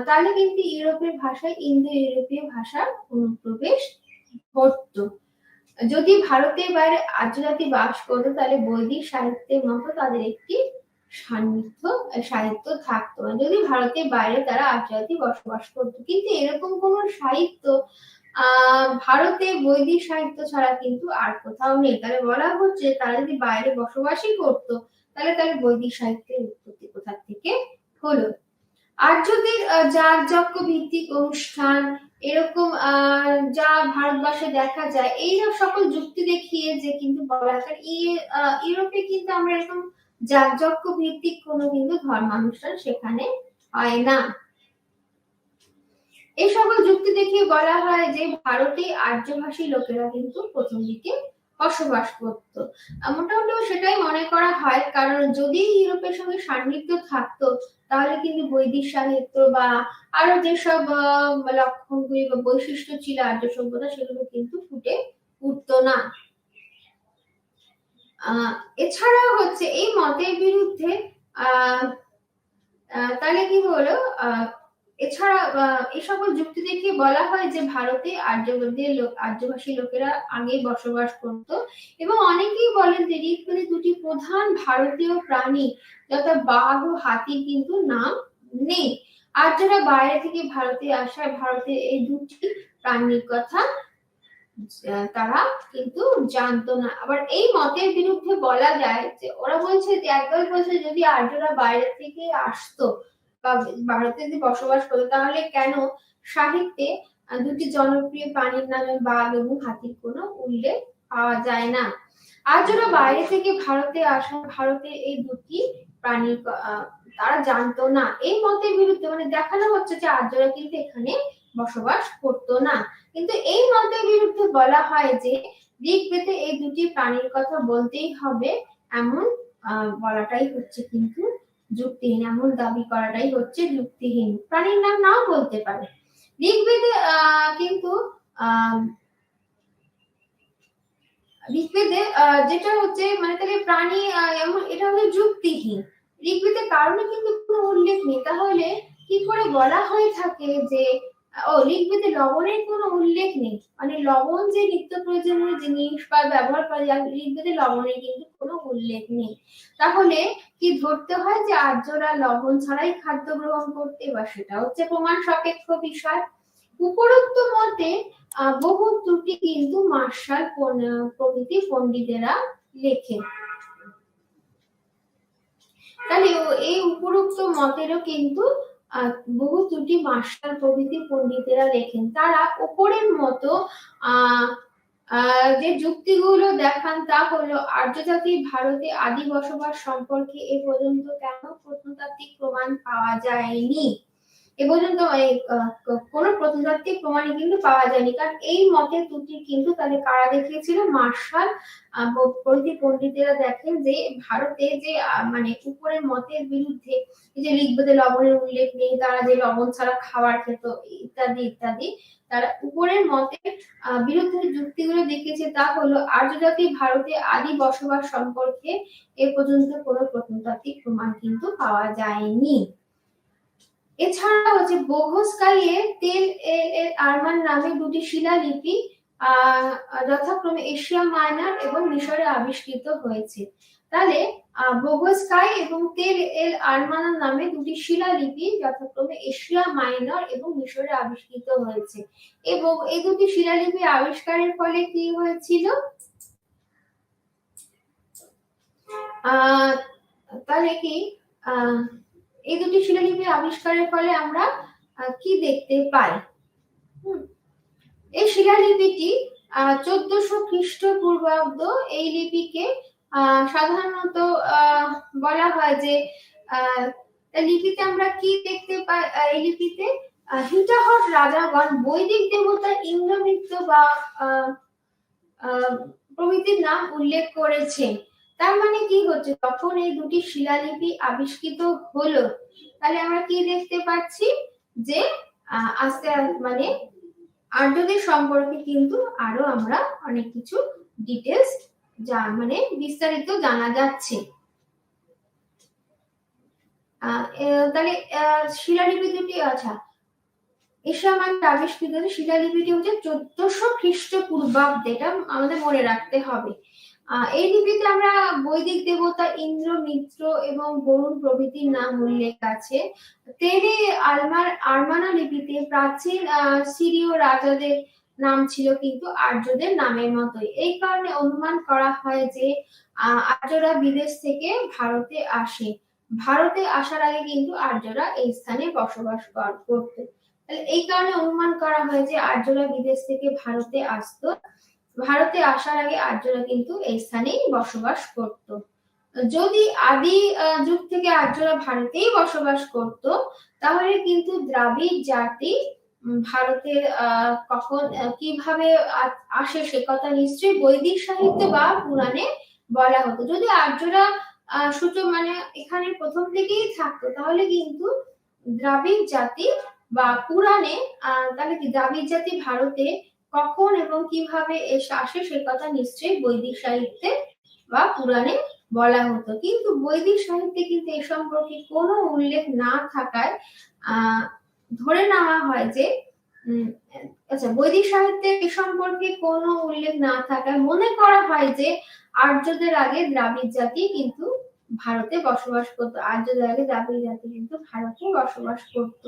তাহলে কিন্তু ইউরোপের ভাষায় ইন্দো ইউরোপীয় ভাষার অনুপ্রবেশ ঘটতো। যদি ভারতের বাইরে আর্য জাতি বাস করতো, তাহলে বৈদিক সাহিত্যের মতো তাদের একটি সাহিত্য থাকতো। যদি ভারতের বাইরে তারা আর্য জাতি বসবাস করতো, কিন্তু এরকম কোন সাহিত্য ভারতে বৈদিক সাহিত্য ছাড়া কিন্তু আর কোথাও নেই। তাহলে বলা হচ্ছে তারা যদি বাইরে বসবাসই করতো, তাহলে তার বৈদিক সাহিত্যের উৎপত্তি কোথা থেকে হলো। আর্যদের যাগযজ্ঞ ভিত্তিক অনুষ্ঠান এরকম যা ভারতবর্ষে দেখা যায়, এই সকল যুক্তি দেখিয়ে যে কিন্তু বলা হয় ইউরোপে কিন্তু আমরা এরকম যাগযজ্ঞ ভিত্তিক কোনো কিন্তু ধর্মানুষ্ঠান সেখানে হয় না। এই সকল যুক্তি দেখিয়ে বলা হয় যে ভারতে আর্যভাষী লোকেরা কিন্তু প্রথম দিকে বসবাস করত। মোটামুটি সেটাই মনে করা হয়, কারণ যদি ইউরোপের সঙ্গে সান্নিধ্য থাকতো, তাহলে কিন্তু বৈদিক সাহিত্য বা আরো যেসব লক্ষণগুলি বা বৈশিষ্ট্য ছিল আর্য সভ্যতা, সেগুলো কিন্তু ফুটে উঠতো না। এছাড়া হচ্ছে এই মতের বিরুদ্ধে তাহলে কি হলো, এছাড়া এই সকল যুক্তি দেখিয়ে বলা হয় যে ভারতে আর্যভাষী লোকেরা আগে বসবাস করত, এবং অনেকেই বলেন যে ঋগ্বেদে দুটি প্রধান ভারতীয় প্রাণী যথা বাঘ ও হাতির কিন্তু নাম নেই। আর্যরা বাইরে থেকে ভারতে আসায় ভারতে এই দুটি প্রাণীর কথা তারা কিন্তু জানতো না। আবার এই মতের বিরুদ্ধে বলা যায় যে ওরা বলছে যে একদল বলছে যদি আর্যরা বাইরে থেকে আসতো বা ভারতে যদি বসবাস করতো, তাহলে কেন সাহিত্যে দুটি জনপ্রিয় প্রাণীর নামে বাঘ এবং হাতির কোনো উল্লেখ পাওয়া যায় না। আর্যরা বাইরে থেকে ভারতে আসা ভারতে এই দুটি প্রাণীর তারা জানতো না। এই মতের বিরুদ্ধে মানে দেখানো হচ্ছে যে আর্যরা কিন্তু এখানে বসবাস করতো না, কিন্তু এই মতের বিরুদ্ধে বলা হয় যে ঋগ্বেদে এই দুটি প্রাণীর কথা বলতেই হবে, এমন বলাটাই হচ্ছে কিন্তু যুক্তিহীন, এমন দাবি করাটাই হচ্ছে যুক্তিহীন। প্রাণীর নাম নাও বলতে পারে। ঋগ্বেদে কিন্তু ঋগ্বেদে যেটা হচ্ছে মানে তাহলে প্রাণী এমন, এটা হচ্ছে যুক্তিহীন। ঋগ্বেদের কারণে কিন্তু কোনো উল্লেখ নেই, তাহলে কি করে বলা হয়ে থাকে যে ঋগ্বেদে লবণের কোনো উল্লেখ নেই, মানে লবণ যে নিত্য প্রয়োজনীয় জিনিস বা ব্যবহার করা যায়, ঋগ্বেদে লবণের কিন্তু কোনো উল্লেখ নেই। তাহলে কি ধরতে হয় যে আর্যরা লবণ ছাড়াই খাদ্য গ্রহণ করতে, বা সেটা হচ্ছে প্রমাণ সাপেক্ষ বিষয়। উপরোক্ত মতে বহু ত্রুটি কিন্তু মার্শাল প্রভৃতি পণ্ডিতেরা লেখেন। তাহলে এই উপরোক্ত মতেরও কিন্তু বহু ত্রুটি মার্শাল প্রভৃতি পণ্ডিতেরা লেখেন। তারা উপরের মতো যে যুক্তিগুলো দেখান তা হলো আর্য জাতি ভারতে আদি বসবাস সম্পর্কে এ পর্যন্ত কেন প্রত্নতাত্ত্বিক প্রমাণ পাওয়া যায়নি। এ পর্যন্ত কোনো প্রত্নতাত্ত্বিক প্রমাণই কিন্তু পাওয়া যায়নি, কারণ এই মতের ত্রুটি কিন্তু তাহলে কারা দেখিয়েছিল, মার্শাল প্রভৃতি পণ্ডিতেরা দেখেন যে ভারতে যে মানে উপরের মতের বিরুদ্ধে এই যে ঋগ্বেদে লবণের উল্লেখ নেই, তারা যে লবণ ছাড়া খাবার খেত ইত্যাদি ইত্যাদি, তারা উপরের মতের বিরুদ্ধে যুক্তিগুলো দেখিয়েছে। তা হলো আর্য জাতি ভারতে আদি বসবাস সম্পর্কে এ পর্যন্ত কোনো প্রত্নতাত্ত্বিক প্রমাণ কিন্তু পাওয়া যায়নি। এছাড়া হচ্ছে বোগসকাইয়ে তেল এর আরমান নামে দুটি শিলালিপি যথাক্রমে এশিয়া মাইনর এবং মিশরে আবিষ্কৃত হয়েছে। তাহলে বোগসকাই এবং তেল এল আরমান নামে দুটি শিলালিপি যথাক্রমে এশিয়া মাইনর এবং মিশরে আবিষ্কৃত হয়েছে, এবং এই দুটি শিলালিপি আবিষ্কারের ফলে কি হয়েছিল, তাহলে কি এই দুটি শিলালিপি আবিষ্কারের ফলে আমরা কি দেখতে পাই? এই শিলালিপিটি 1400 খ্রিস্টপূর্বাব্দ। এই লিপিকে সাধারণত বলা হয় যে লিপিতে আমরা কি দেখতে পাই, এই লিপিতে হিটাহট রাজাগণ বৈদিক দেবতা ইন্দ্রমিত্র বা প্রভৃতির নাম উল্লেখ করেছেন। তার মানে কি হচ্ছে, তখন এই দুটি শিলালিপি আবিষ্কৃত হলো, তাহলে আমরা কি দেখতে পাচ্ছি যে আস্তে মানে আর্যদের সম্পর্কে কিন্তু আরো আমরা অনেক কিছু ডিটেলস মানে বিস্তারিত জানা যাচ্ছে। তাহলে শিলালিপি দুটি, আচ্ছা এশিয়া মাইনর আবিষ্কৃত শিলালিপিটি হচ্ছে 1400 খ্রিস্টপূর্বাব্দে, এটা আমাদের মনে রাখতে হবে। এই লিপিতে আমরা বৈদিক দেবতা ইন্দ্র, মিত্র এবং বরুণ প্রভৃতির নাম উল্লেখ আছে। তেরে আরমানা লিপিতে প্রাচীন সিরীয় রাজাদের নাম ছিল কিন্তু আর্যদের নামের মতোই। এই কারণে অনুমান করা হয় যে আর্যরা বিদেশ থেকে ভারতে আসে। ভারতে আসার আগে কিন্তু আর্যরা এই স্থানে বসবাস করত। এই কারণে অনুমান করা হয় যে আর্যরা বিদেশ থেকে ভারতে আসতো। ভারতে আসার আগে আর্যরা কিন্তু এই স্থানেই বসবাস করত। যদি আদি যুগ থেকে আর্যরা ভারতেই বসবাস করত, তাহলে কিন্তু দ্রাবিড় জাতি ভারতের কখন কিভাবে আসে সে কথা নিশ্চয়ই বৈদিক সাহিত্য বা পুরাণে বলা হতো। যদি আর্যরা মানে এখানে প্রথম থেকেই থাকতো, তাহলে কিন্তু দ্রাবিড় জাতি বা পুরাণে তাহলে কি দ্রাবিড় জাতি ভারতে কখন এবং কিভাবে আসে সে কথা নিশ্চয়ই বৈদিক সাহিত্যে বা পুরাণে বলা হতো। কিন্তু বৈদিক সাহিত্যে কিন্তু এ সম্পর্কে কোনো উল্লেখ না থাকায় ধরে নেওয়া হয় যে আচ্ছা বৈদিক সাহিত্যে এ সম্পর্কে কোনো উল্লেখ না থাকায় মনে করা হয় যে আর্যদের আগে দ্রাবিড় জাতি কিন্তু ভারতে বসবাস করত। আর্যদের আগে দ্রাবিড় জাতি কিন্তু ভারতে বসবাস করত।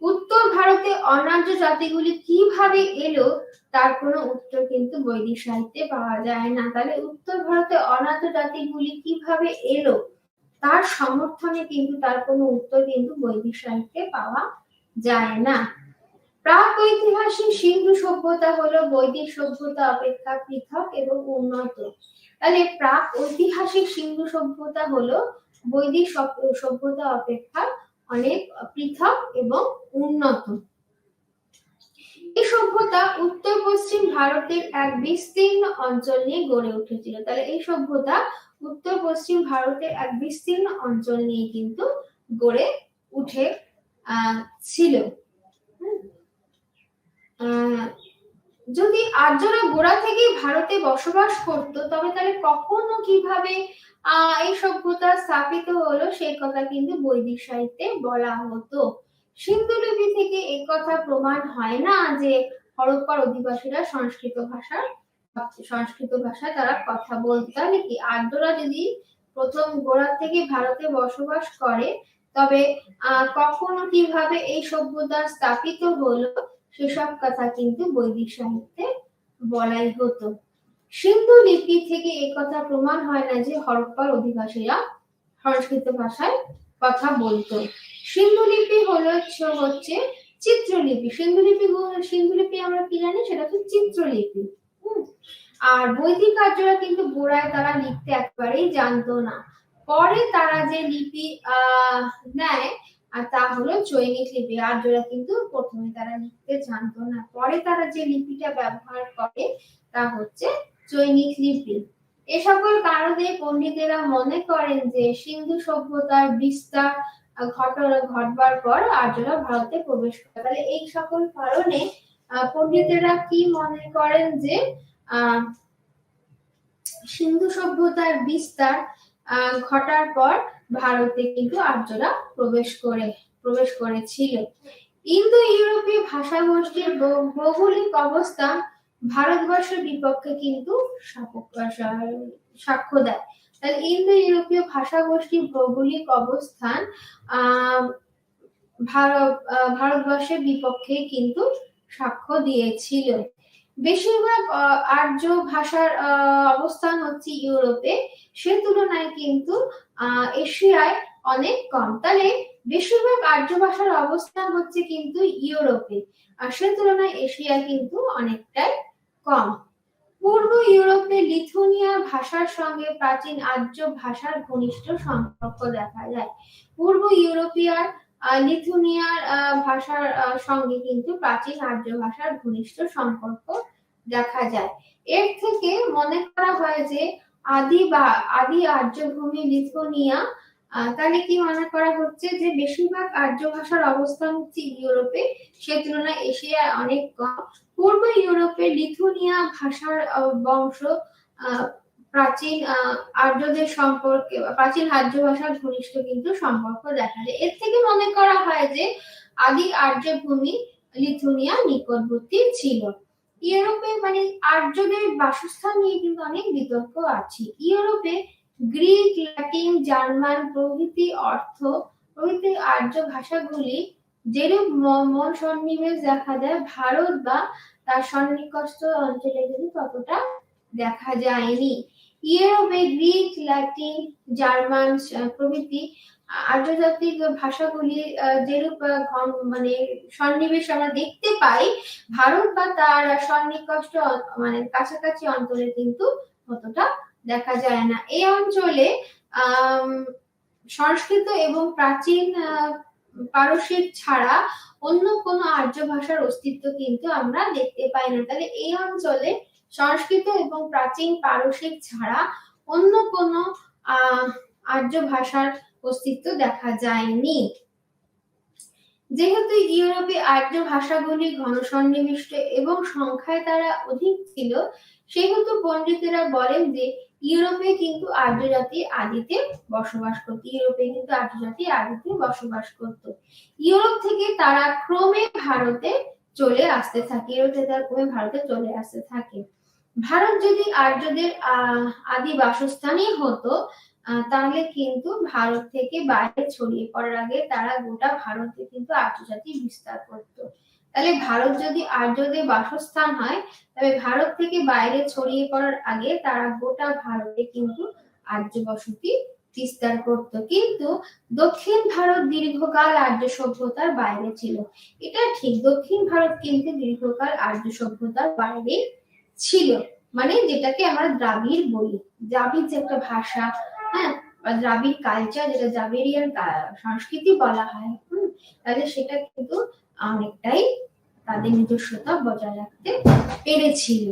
উত্তর ভারতে অনার্য জাতিগুলি কিভাবে এলো তার কোনো উত্তর কিন্তু বৈদিক সাহিত্যে পাওয়া যায় না। তাহলে উত্তর ভারতে অনার্য জাতিগুলি কিভাবে এলো তার সমর্থনে কিন্তু তার কোনো উত্তর কিন্তু বৈদিক সাহিত্যে পাওয়া যায় না। প্রাক ঐতিহাসিক সিন্ধু সভ্যতা হলো বৈদিক সভ্যতা অপেক্ষা পৃথক এবং উন্নত। তাহলে প্রাক ঐতিহাসিক সিন্ধু সভ্যতা হলো বৈদিক সভ্যতা অপেক্ষা অনেক পৃথক এবং উন্নত। এই সভ্যতা উত্তর পশ্চিম ভারতের এক বিস্তীর্ণ অঞ্চল নিয়ে গড়ে উঠেছিল। তাহলে এই সভ্যতা উত্তর পশ্চিম ভারতের এক বিস্তীর্ণ অঞ্চল নিয়ে কিন্তু গড়ে উঠে ছিল। যদি আর্যরা গোড়া থেকেই ভারতে বসবাস করত, তবে তাহলে কখনো কিভাবে এই সভ্যতা স্থাপিত হলো সেই কথা কিন্তু বৈদিক সাহিত্যে বলা হতো। সিন্ধু লিপি থেকে এই কথা প্রমাণ হয় না যে হরপ্পার অধিবাসীরা সংস্কৃত ভাষায় তারা কথা বলতো। তাহলে কি আর্যরা যদি প্রথম গোড়া থেকে ভারতে বসবাস করে, তবে কখনো কিভাবে এই সভ্যতা স্থাপিত হলো সেসব কথা কিন্তু বৈদিক সাহিত্যে বলাই হতো। সিন্ধু লিপি থেকে এই কথা প্রমাণ হয় না যে হরপ্পার অধিবাসীরা সংস্কৃত ভাষায় কথা বলতো। সিন্ধু লিপি হচ্ছে চিত্রলিপি। সিন্ধু লিপি আমরা কি জানি, সেটা হচ্ছে চিত্রলিপি। আর বৈদিক আর্যরা কিন্তু গোড়ায় তারা লিখতে একেবারেই জানতো না। পরে তারা যে লিপি নেয় আর তা হলো চৈনিক লিপি। আর্যরা কিন্তু প্রথমে তারা লিখতে জানতো না, পরে তারা যে লিপিটা ব্যবহার করে তা হচ্ছে চৈনিক লিপি। এ সকল কারণে পণ্ডিতেরা মনে করেন যে সিন্ধু সভ্যতার বিস্তার ঘটবার পর আর্যরা ভারতে প্রবেশ করে। তাহলে এই সকল কারণে পণ্ডিতেরা কি মনে করেন যে সিন্ধু সভ্যতার বিস্তার ঘটার পর ভারতে কিন্তু আর্যরা প্রবেশ করেছিল। ইন্দো ইউরোপীয় ভাষা গোষ্ঠীর ভৌগোলিক অবস্থান ভারতবর্ষের বিপক্ষে কিন্তু সাক্ষ্য দেয়। তাহলে ইন্দো ইউরোপীয় ভাষা গোষ্ঠীর ভৌগোলিক অবস্থান ভারতবর্ষের বিপক্ষে কিন্তু সাক্ষ্য দিয়েছিল। বেশিরভাগ আর্য ভাষার অবস্থান হচ্ছে ইউরোপে, সে তুলনায় কিন্তু এশিয়ায় অনেক কম। তাহলে বেশিরভাগ আর্য ভাষার অবস্থান হচ্ছে কিন্তু ইউরোপে, আর সে তুলনায় এশিয়ায় কিন্তু অনেকটাই কম। পূর্ব ইউরোপে লিথুনিয়া ভাষার সঙ্গে প্রাচীন আর্য ভাষার ঘনিষ্ঠ সম্পর্ক দেখা যায়। পূর্ব ইউরোপিয়ার লিথুনিয়ার ভাষার সঙ্গে কিন্তু প্রাচীন আর্য ভাষার ঘনিষ্ঠ সম্পর্ক দেখা যায়। এর থেকে মনে করা হয় যে আদি আর্যভূমি লিথুনিয়া। তাহলে কি মনে করা হচ্ছে যে বেশিরভাগ আর্য ভাষার অবস্থান হচ্ছে ইউরোপে, সে তুলনায় এশিয়ায় অনেক কম। পূর্ব ইউরোপে লিথুনিয়া ভাষার বংশ প্রাচীন আর্যদের সম্পর্কে প্রাচীন আর্য ভাষার ঘনিষ্ঠ কিন্তু সম্পর্ক দেখা যায়। এর থেকে মনে করা হয় যে আদি আর্য ভূমি লিথুনিয়া নিকটবর্তী ছিল। ইউরোপে মানে আর্যদের বাসস্থান নিয়ে কিন্তু অনেক বিতর্ক আছে। ইউরোপে গ্রিক, ল্যাটিন, জার্মান প্রভৃতি আর্য ভাষাগুলি যেরূপ মন সন্নিবেশ দেখা যায়, ভারত বা তার সন্নিকটস্থ অঞ্চলে কিন্তু ততটা দেখা যায়নি। ইউরোপে গ্রিক, ল্যাটিন, জার্মান প্রভৃতি আর্যজাতিক ভাষাগুলি যেরূপ মানে সন্নিবেশ আমরা দেখতে পাই, ভারত বা তার সন্নিকটস্থ মানে কাছাকাছি অঞ্চলে কিন্তু ততটা দেখা যায় না। এই অঞ্চলে সংস্কৃত এবং প্রাচীন পারসিক ছাড়া অন্য কোন আর্য ভাষার অস্তিত্ব কিন্তু আমরা দেখতে পাই না। তাহলে এই অঞ্চলে সংস্কৃত এবং প্রাচীন পারসিক ছাড়া অন্য কোন আর্য ভাষার অস্তিত্ব দেখা যায়নি। যেহেতু ইউরোপে আর্য ভাষাগুলি ঘনসন্নিবিষ্ট এবং সংখ্যায় তারা অধিক ছিল, সেহেতু পণ্ডিতেরা বলেন যে ইউরোপে কিন্তু আর্য জাতি আদিতে বসবাস করত। ইউরোপ থেকে তারা ক্রমে ভারতে চলে আসতে থাকে। ভারত যদি আর্যদের আদি বাসস্থানই হতো, তাহলে কিন্তু ভারত থেকে বাইরে ছড়িয়ে পড়ার আগে তারা গোটা ভারতে কিন্তু আর্য জাতি বিস্তার করত। তাহলে ভারত যদি আর্যদের বাসস্থান হয়, তবে ভারত থেকে বাইরে ছড়িয়ে পড়ার আগে তারা গোটা ভারতে কিন্তু আর্য বসতি বিস্তার করত। কিন্তু দক্ষিণ ভারত দীর্ঘকাল আর্য সভ্যতার বাইরে ছিল। এটা ঠিক, দক্ষিণ ভারত কিন্তু দীর্ঘকাল আর্য সভ্যতার বাইরে ছিল। মানে যেটাকে আমরা দ্রাবিড় বলি, দ্রাবিড় যে একটা ভাষা, হ্যাঁ, বা দ্রাবিড় কালচার, যেটা দ্রাবিড়িয়ান সংস্কৃতি বলা হয়, তাহলে সেটা কিন্তু অনেকটাই তাদের নিজস্বতা বজায় রাখতে পেরেছিল।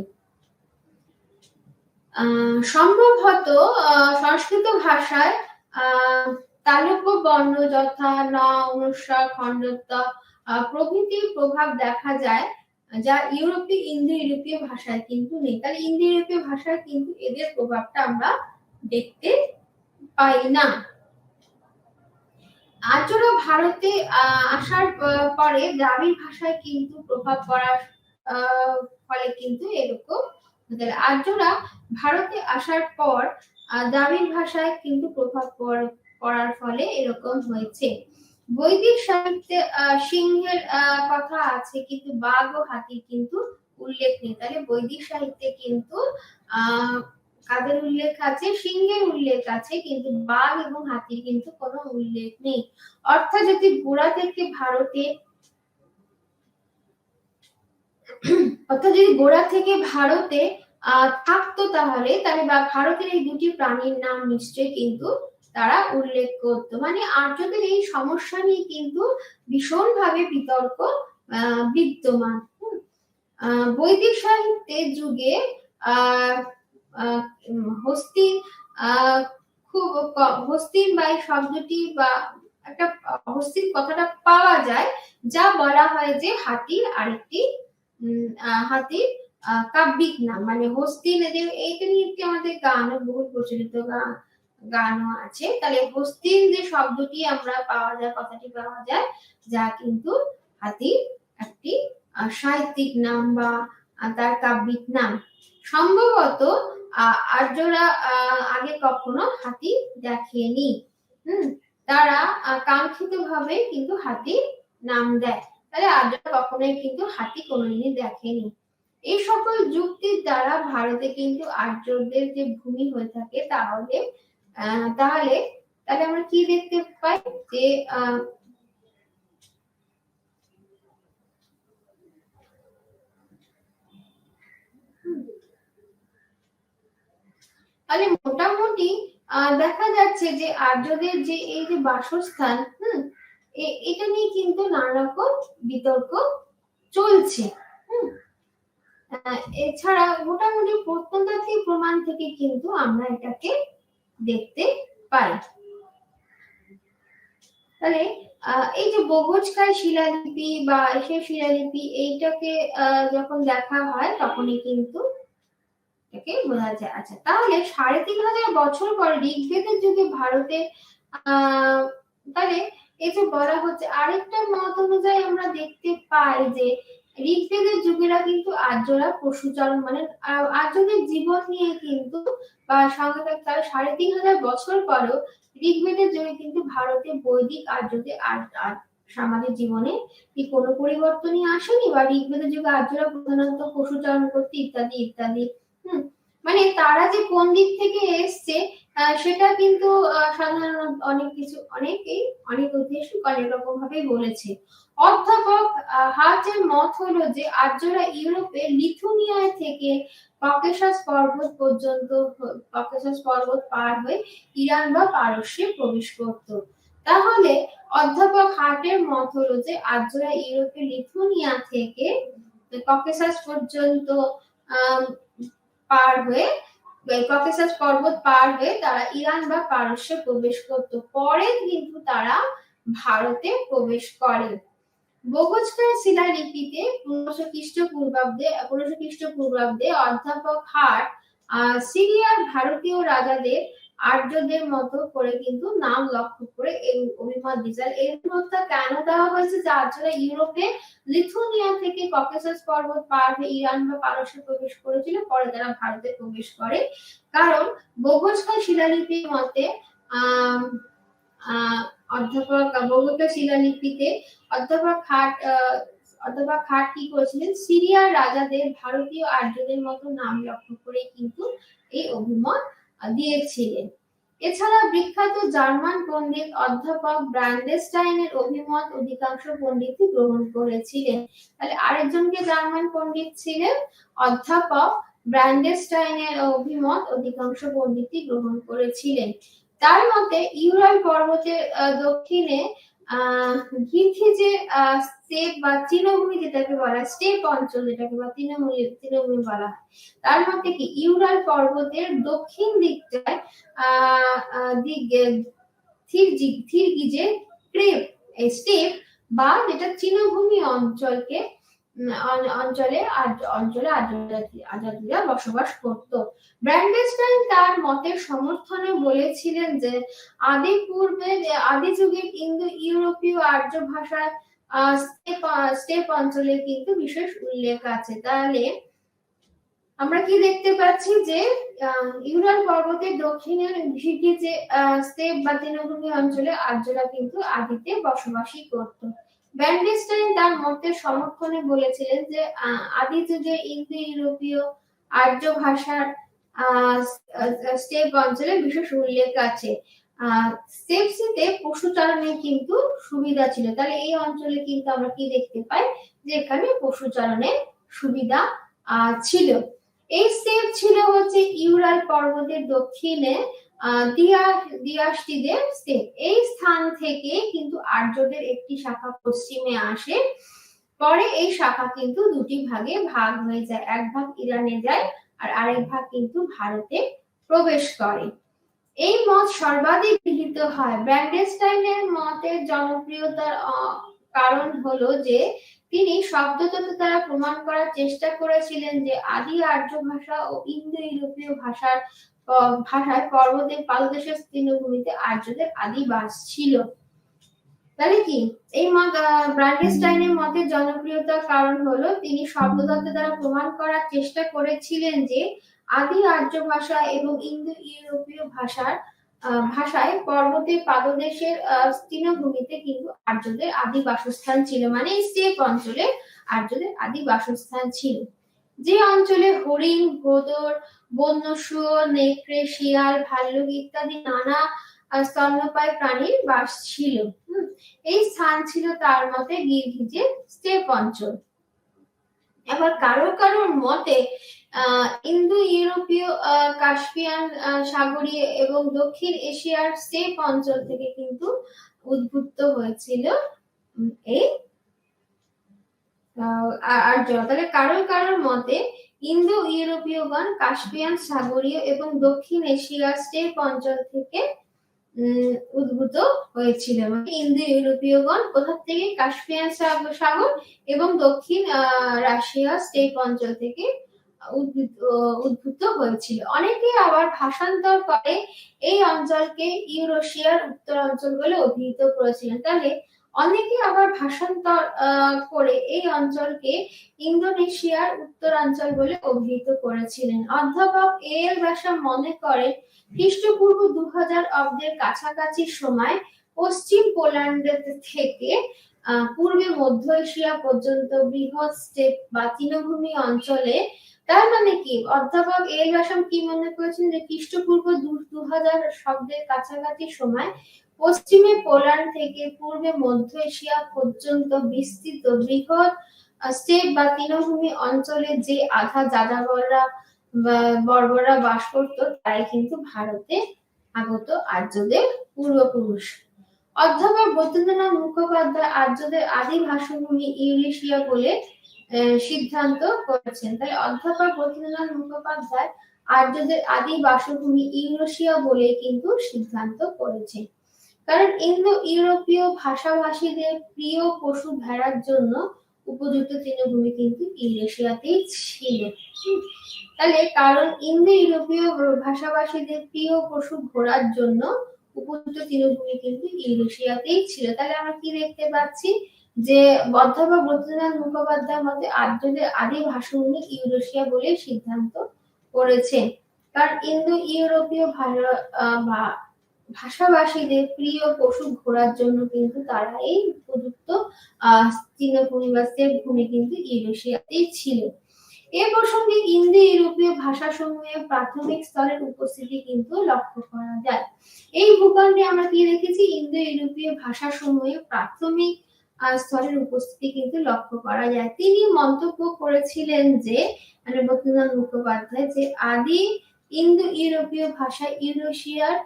সম্ভবত সংস্কৃত ভাষায় তালব্য বর্ণ যথা ন, অনুস্বার, খণ্ডত্ব প্রভৃতির প্রভাব দেখা যায়, যা ইন্দো ইউরোপীয় ভাষায় কিন্তু নেই। তাহলে ইন্দো ইউরোপীয় ভাষায় কিন্তু এদের প্রভাবটা আমরা দেখতে পাই না। আর্যরা ভারতে আসার পরে দ্রাবিড় ভাষায় কিন্তু প্রভাব পড়ার ফলে কিন্তু এরকম, আর্যরা ভারতে আসার পর দ্রাবিড় ভাষায় কিন্তু প্রভাব পড়ার ফলে এরকম হয়েছে। বৈদিক সাহিত্যে সিংহের কথা আছে, কিন্তু বাঘ ও হাতির কিন্তু উল্লেখ নেই। তাহলে বৈদিক সাহিত্যে কিন্তু কাদের উল্লেখ আছে? সিংহের উল্লেখ আছে, কিন্তু বাঘ এবং হাতির কিন্তু কোনো উল্লেখ নেই। অর্থাৎ যদি গোড়া থেকে ভারতে থাকতো, তাহলে বা ভারতের এই দুটি প্রাণীর নাম নিশ্চয়ই কিন্তু তারা উল্লেখ করতো। মানে আর্যদের এই সমস্যা নিয়ে কিন্তু ভীষণভাবে বিতর্ক বিদ্যমান। বৈদিক সাহিত্যের যুগে হস্তিন খুব হস্তিন বা এই শব্দটি বা একটা হস্তিন কথাটা পাওয়া যায়, যা বলা হয় যে হাতির আরেকটি হাতির কাব্যিক নাম। মানে হস্তিন, এইটা নিয়ে একটি আমাদের গানও, বহুল প্রচলিত গানও আছে। তাহলে হস্তিন যে শব্দটি আমরা পাওয়া যায়, কথাটি পাওয়া যায়, যা কিন্তু হাতির একটি সাহিত্যিক নাম বা তার কাব্যিক নাম। সম্ভবত আর্যরা আগে কখনো হাতি দেখেনি। তারা কাঙ্ক্ষিত ভাবে কিন্তু হাতির নাম দেয়। তাহলে আর্যরা কখনোই কিন্তু হাতি কোনোদিনই দেখেনি। এই সকল যুক্তির দ্বারা ভারতে কিন্তু আর্যদের যে ভূমি হয়ে থাকে, তাহলে তাহলে আমরা কি দেখতে পাই যে তাহলে মোটামুটি দেখা যাচ্ছে যে আর্যদের যে এই যে বাসস্থান, এটা নিয়ে কিন্তু নানা রকম বিতর্ক চলছে। এছাড়া মোটামুটি প্রত্নতাত্ত্বিক প্রমাণ থেকে কিন্তু আমরা এটাকে দেখতে পাই। তাহলে এই যে বগোজকায় শিলালিপি বা এশিয়া শিলালিপি, এইটাকে যখন দেখা হয় তখনই কিন্তু এটাকে বোঝা যায়। আচ্ছা, তাহলে ৩৫০০ বছর পর ঋগ্বেদের যুগে ভারতে তাহলে এই যে বলা হচ্ছে, আরেকটা মত অনুযায়ী আমরা দেখতে পাই যে ঋগ্বেদের যুগেরা কিন্তু আর্যরা পশুচারণ, মানে আর্যদের জীবন নিয়ে কিন্তু বা সঙ্গে তার ৩৫০০ বছর পরেও ঋগ্বেদের যুগে কিন্তু ভারতে বৈদিক আর্যদের সামাজিক জীবনে কি কোনো পরিবর্তনই আসেনি, বা ঋগ্বেদের যুগে আর্যরা প্রধানত পশুচারণ করতে ইত্যাদি ইত্যাদি। মানে তারা যে কোন দিক থেকে এসছে সেটা কিন্তু সাধারণত অনেক কিছু অনেক ঐতিহাসিক অনেক রকম ভাবে বলেছে। অধ্যাপক হার্টের মত হলো যে আর্যরা ইউরোপে লিথুনিয়া থেকে ককেশাস পর্বত পর্যন্ত, ককেশাস পর্বত পার হয়ে ইরান বা পারস্যে প্রবেশ করত। তাহলে অধ্যাপক হার্টের মত হলো যে আর্যরা ইউরোপে লিথুনিয়া থেকে ককেশাস পর্যন্ত পার হয়ে, ককেশাস পর্বত পার হয়ে তারা ইরান বা পারস্যে প্রবেশ করত। পরে কিন্তু তারা ভারতে প্রবেশ করে। বগোজকায় শিলালিপিতে 1500 খ্রিস্টপূর্বাব্দে অধ্যাপক হার্ট সিরিয়ার ভারতীয় রাজাদের আর্যদের মতো করে কিন্তু নাম লক্ষ্য করে এই অভিমত দিয়েছেন। এই অভিমতটা কেন দেওয়া হয়েছে যে আর্যরা ইউরোপে লিথুনিয়া থেকে ককেশাস পর্বত পার হয়ে ইরান বা পারস্যে প্রবেশ করেছিল, পরে তারা ভারতে প্রবেশ করে। কারণ বগোজকায় শিলালিপির মতে অধ্যাপক বগোজকায় শিলালিপিতে অধ্যাপক হার্ট কি করেছিলেন, সিরিয়ার রাজাদের ভারতীয় আর্যদের মতো নাম লক্ষ্য করে কিন্তু এই অভিমত দিয়েছিলেন। এছাড়া বিখ্যাত জার্মান পণ্ডিত অধ্যাপক ব্রান্ডেস্টাইনের অভিমত অধিকাংশ পণ্ডিতই গ্রহণ করেছিলেন। তাহলে আরেকজনকে জার্মান পণ্ডিত ছিলেন অধ্যাপক ব্রান্ডেস্টাইনের অভিমত অধিকাংশ পণ্ডিতই গ্রহণ করেছিলেন। তার মতে ইউরাল পর্বতের দক্ষিণে ঘিথি যে স্টেপ বা তৃণভূমি যেটাকে বলা হয়, স্টেপ অঞ্চল যেটাকে বা তৃণভূমি বলা হয়, তার মতে কি ইউরাল পর্বতের দক্ষিণ দিকটায় থিরগিজে স্টেপ বা যেটা তৃণভূমি অঞ্চলে আর্যরা বসবাস করত। ব্রান্ডেস্টাইন তার মতের সমর্থনে বলেছিলেন যে আদি যুগের ইন্দো ইউরোপীয় আর্য ভাষার স্টেপ অঞ্চলে কিন্তু বিশেষ উল্লেখ আছে। তাহলে আমরা কি দেখতে পাচ্ছি যে ইউরাল পর্বতের দক্ষিণের দিকে যে স্টেপ বা তৃণভূমি অঞ্চলে আর্যরা কিন্তু আদিতে বসবাসই করত। ব্রান্ডেস্টাইন তার মতের সমর্থনে বলেছিলেন যে আদি যুগে ইন্দো ইউরোপীয় আর্য ভাষার স্টেপ অঞ্চলে বিশেষ উল্লেখ আছে। স্টেপসিতে পশুচারণের কিন্তু সুবিধা ছিল। তাহলে এই অঞ্চলে কিন্তু আমরা কি দেখতে পাই যে এখানে পশুচারণের সুবিধা ছিল। এই স্টেপ ছিল হচ্ছে ইউরাল পর্বতের দক্ষিণে দিয়াসটিদের স্টেপ। এই স্থান থেকে কিন্তু আর্যদের একটি শাখা পশ্চিমে আসে। পরে এই শাখা কিন্তু দুটি ভাগে ভাগ হয়ে যায়, এক ভাগ ইরানে যায় আর আরেক ভাগ কিন্তু ভারতে প্রবেশ করে। এই মত সর্বাধিক গৃহীত হয়। ব্র্যান্ডেস্টাইনের মতের জনপ্রিয়তার কারণ হলো যে তিনি শব্দতত্ত্ব দ্বারা প্রমাণ করার চেষ্টা করেছিলেন যে আদি আর্য ভাষা ও ইন্দো ইউরোপীয় ভাষায় পর্বতের পাদদেশের তৃণভূমিতে আর্যদের আদি বাস ছিল। তাহলে কি এই মত ব্র্যান্ডেস্টাইনের মতের জনপ্রিয়তার কারণ হলো তিনি শব্দতত্ত্ব দ্বারা প্রমাণ করার চেষ্টা করেছিলেন যে আদি আর্য ভাষা এবং ইন্দো ইউরোপীয় ভাষায় পর্বতের পাদদেশের তৃণভূমিতে কিন্তু আর্যদের আদি বাসস্থান ছিল, মানে স্টেপ অঞ্চলে আর্যদের আদি বাসস্থান ছিল। যে অঞ্চলে হরিণ, ভোঁদর, বন্য শুয়োর, নেকড়ে, শিয়াল, ভাল্লুক ইত্যাদি নানা স্তন্যপায়ী প্রাণীর বাস ছিল। এই স্থান ছিল তার মতে গিরগিজের স্টেপ অঞ্চল। এবার কারোর মতে ইন্দো ইউরোপীয়, কাস্পিয়ান সাগরীয় এবং দক্ষিণ এশিয়ার স্টেপ অঞ্চল থেকে কিন্তু উদ্ভূত হয়েছিল এই আর্য। তাহলে কারোর মতে ইন্দো ইউরোপীয়গণ কাস্পিয়ান সাগরীয় এবং দক্ষিণ এশিয়ার স্টেপ অঞ্চল থেকে উদ্ভূত হয়েছিল। মানে ইন্দো ইউরোপীয়গণ কোথা থেকে? কাস্পিয়ান সাগর এবং দক্ষিণ রাশিয়া স্টেপ অঞ্চল থেকে উদ্ভূত হয়েছিল। অনেকে আবার ভাষান্তর করে এই অঞ্চলকে ইউরেশিয়ার উত্তর অঞ্চল বলে অভিহিত করেছিলেন। তাহলে অনেকে আবার ভাষান্তর করে এই অঞ্চলকে ইন্দোনেশিয়ার উত্তরাঞ্চল বলে অভিহিত করেছিলেন। অধ্যাপক এল ব্যাসা মনে করেন খ্রিস্টপূর্ব 2000 অব্দের কাছাকাছি সময় পশ্চিম পোল্যান্ড থেকে পূর্বে মধ্য এশিয়া পর্যন্ত বৃহৎ স্টেপ বা তৃণভূমি অঞ্চলে, তার মানে কি অধ্যাপক এল ব্যাসাম কি মনে করেছেন যে খ্রিস্টপূর্ব 2000 অব্দের কাছাকাছি সময় পশ্চিমে পোল্যান্ড থেকে পূর্বে মধ্য এশিয়া পর্যন্ত বিস্তৃত বৃহৎ স্টেপ বা তৃণভূমি অঞ্চলে যে আধা যাযাবররা বর্বররা বাস করত তাই কিন্তু ভারতে আগত আর্যদের পূর্বপুরুষ। অধ্যাপক বৈদ্যনাথ মুখোপাধ্যায় আর্যদের আদি ভাষাভূমি ইউরেশিয়া বলে সিদ্ধান্ত করেছেন। তাই অধ্যাপক বৈদ্যনাথ মুখোপাধ্যায় আর্যদের আদি বাসভূমি ইউরেশিয়া বলে কিন্তু সিদ্ধান্ত করেছেন। কারণ ইন্দো ইউরোপীয় ভাষাভাষীদের প্রিয় পশু ভেড়ার জন্য উপযুক্ত তৃণভূমি কিন্তু ইউরেশিয়াতেই ছিল। তাহলে কারণ ইন্দো ইউরোপীয় ভাষাভাষীদের প্রিয় পশু ঘোড়ার জন্য উপযুক্ত তৃণভূমি কিন্তু ইউরেশিয়াতেই ছিল। তাহলে আমরা কি দেখতে পাচ্ছি যে অধ্যাপক বৈদ্যনাথ মুখোপাধ্যায়ের মতে আর্যদের আদি ভাষাভূমি ইউরেশিয়া বলে সিদ্ধান্ত করেছেন। কারণ ইন্দো ইউরোপীয় ভাষাভাষীদের প্রিয় পশু ঘোড়ার জন্য কিন্তু তারা এই উপযুক্ত তৃণভূমি বা স্টেপ ভূমি কিন্তু ইউরেশিয়াতেই ছিল। এ প্রসঙ্গে ইন্দো ইউরোপীয় ভাষাসমূহের প্রাথমিক স্তরের উপস্থিতি কিন্তু লক্ষ্য করা যায়। এই ভূখণ্ডে আমরা কি দেখেছি? ইন্দো ইউরোপীয় ভাষাসমূহের প্রাথমিক স্তরের উপস্থিতি কিন্তু লক্ষ্য করা যায়। তিনি মন্তব্য করেছিলেন যে মানে বৈদ্যনাথ মুখোপাধ্যায় যে আদি ইন্দো ইউরোপীয় ভাষা ইউরেশিয়ার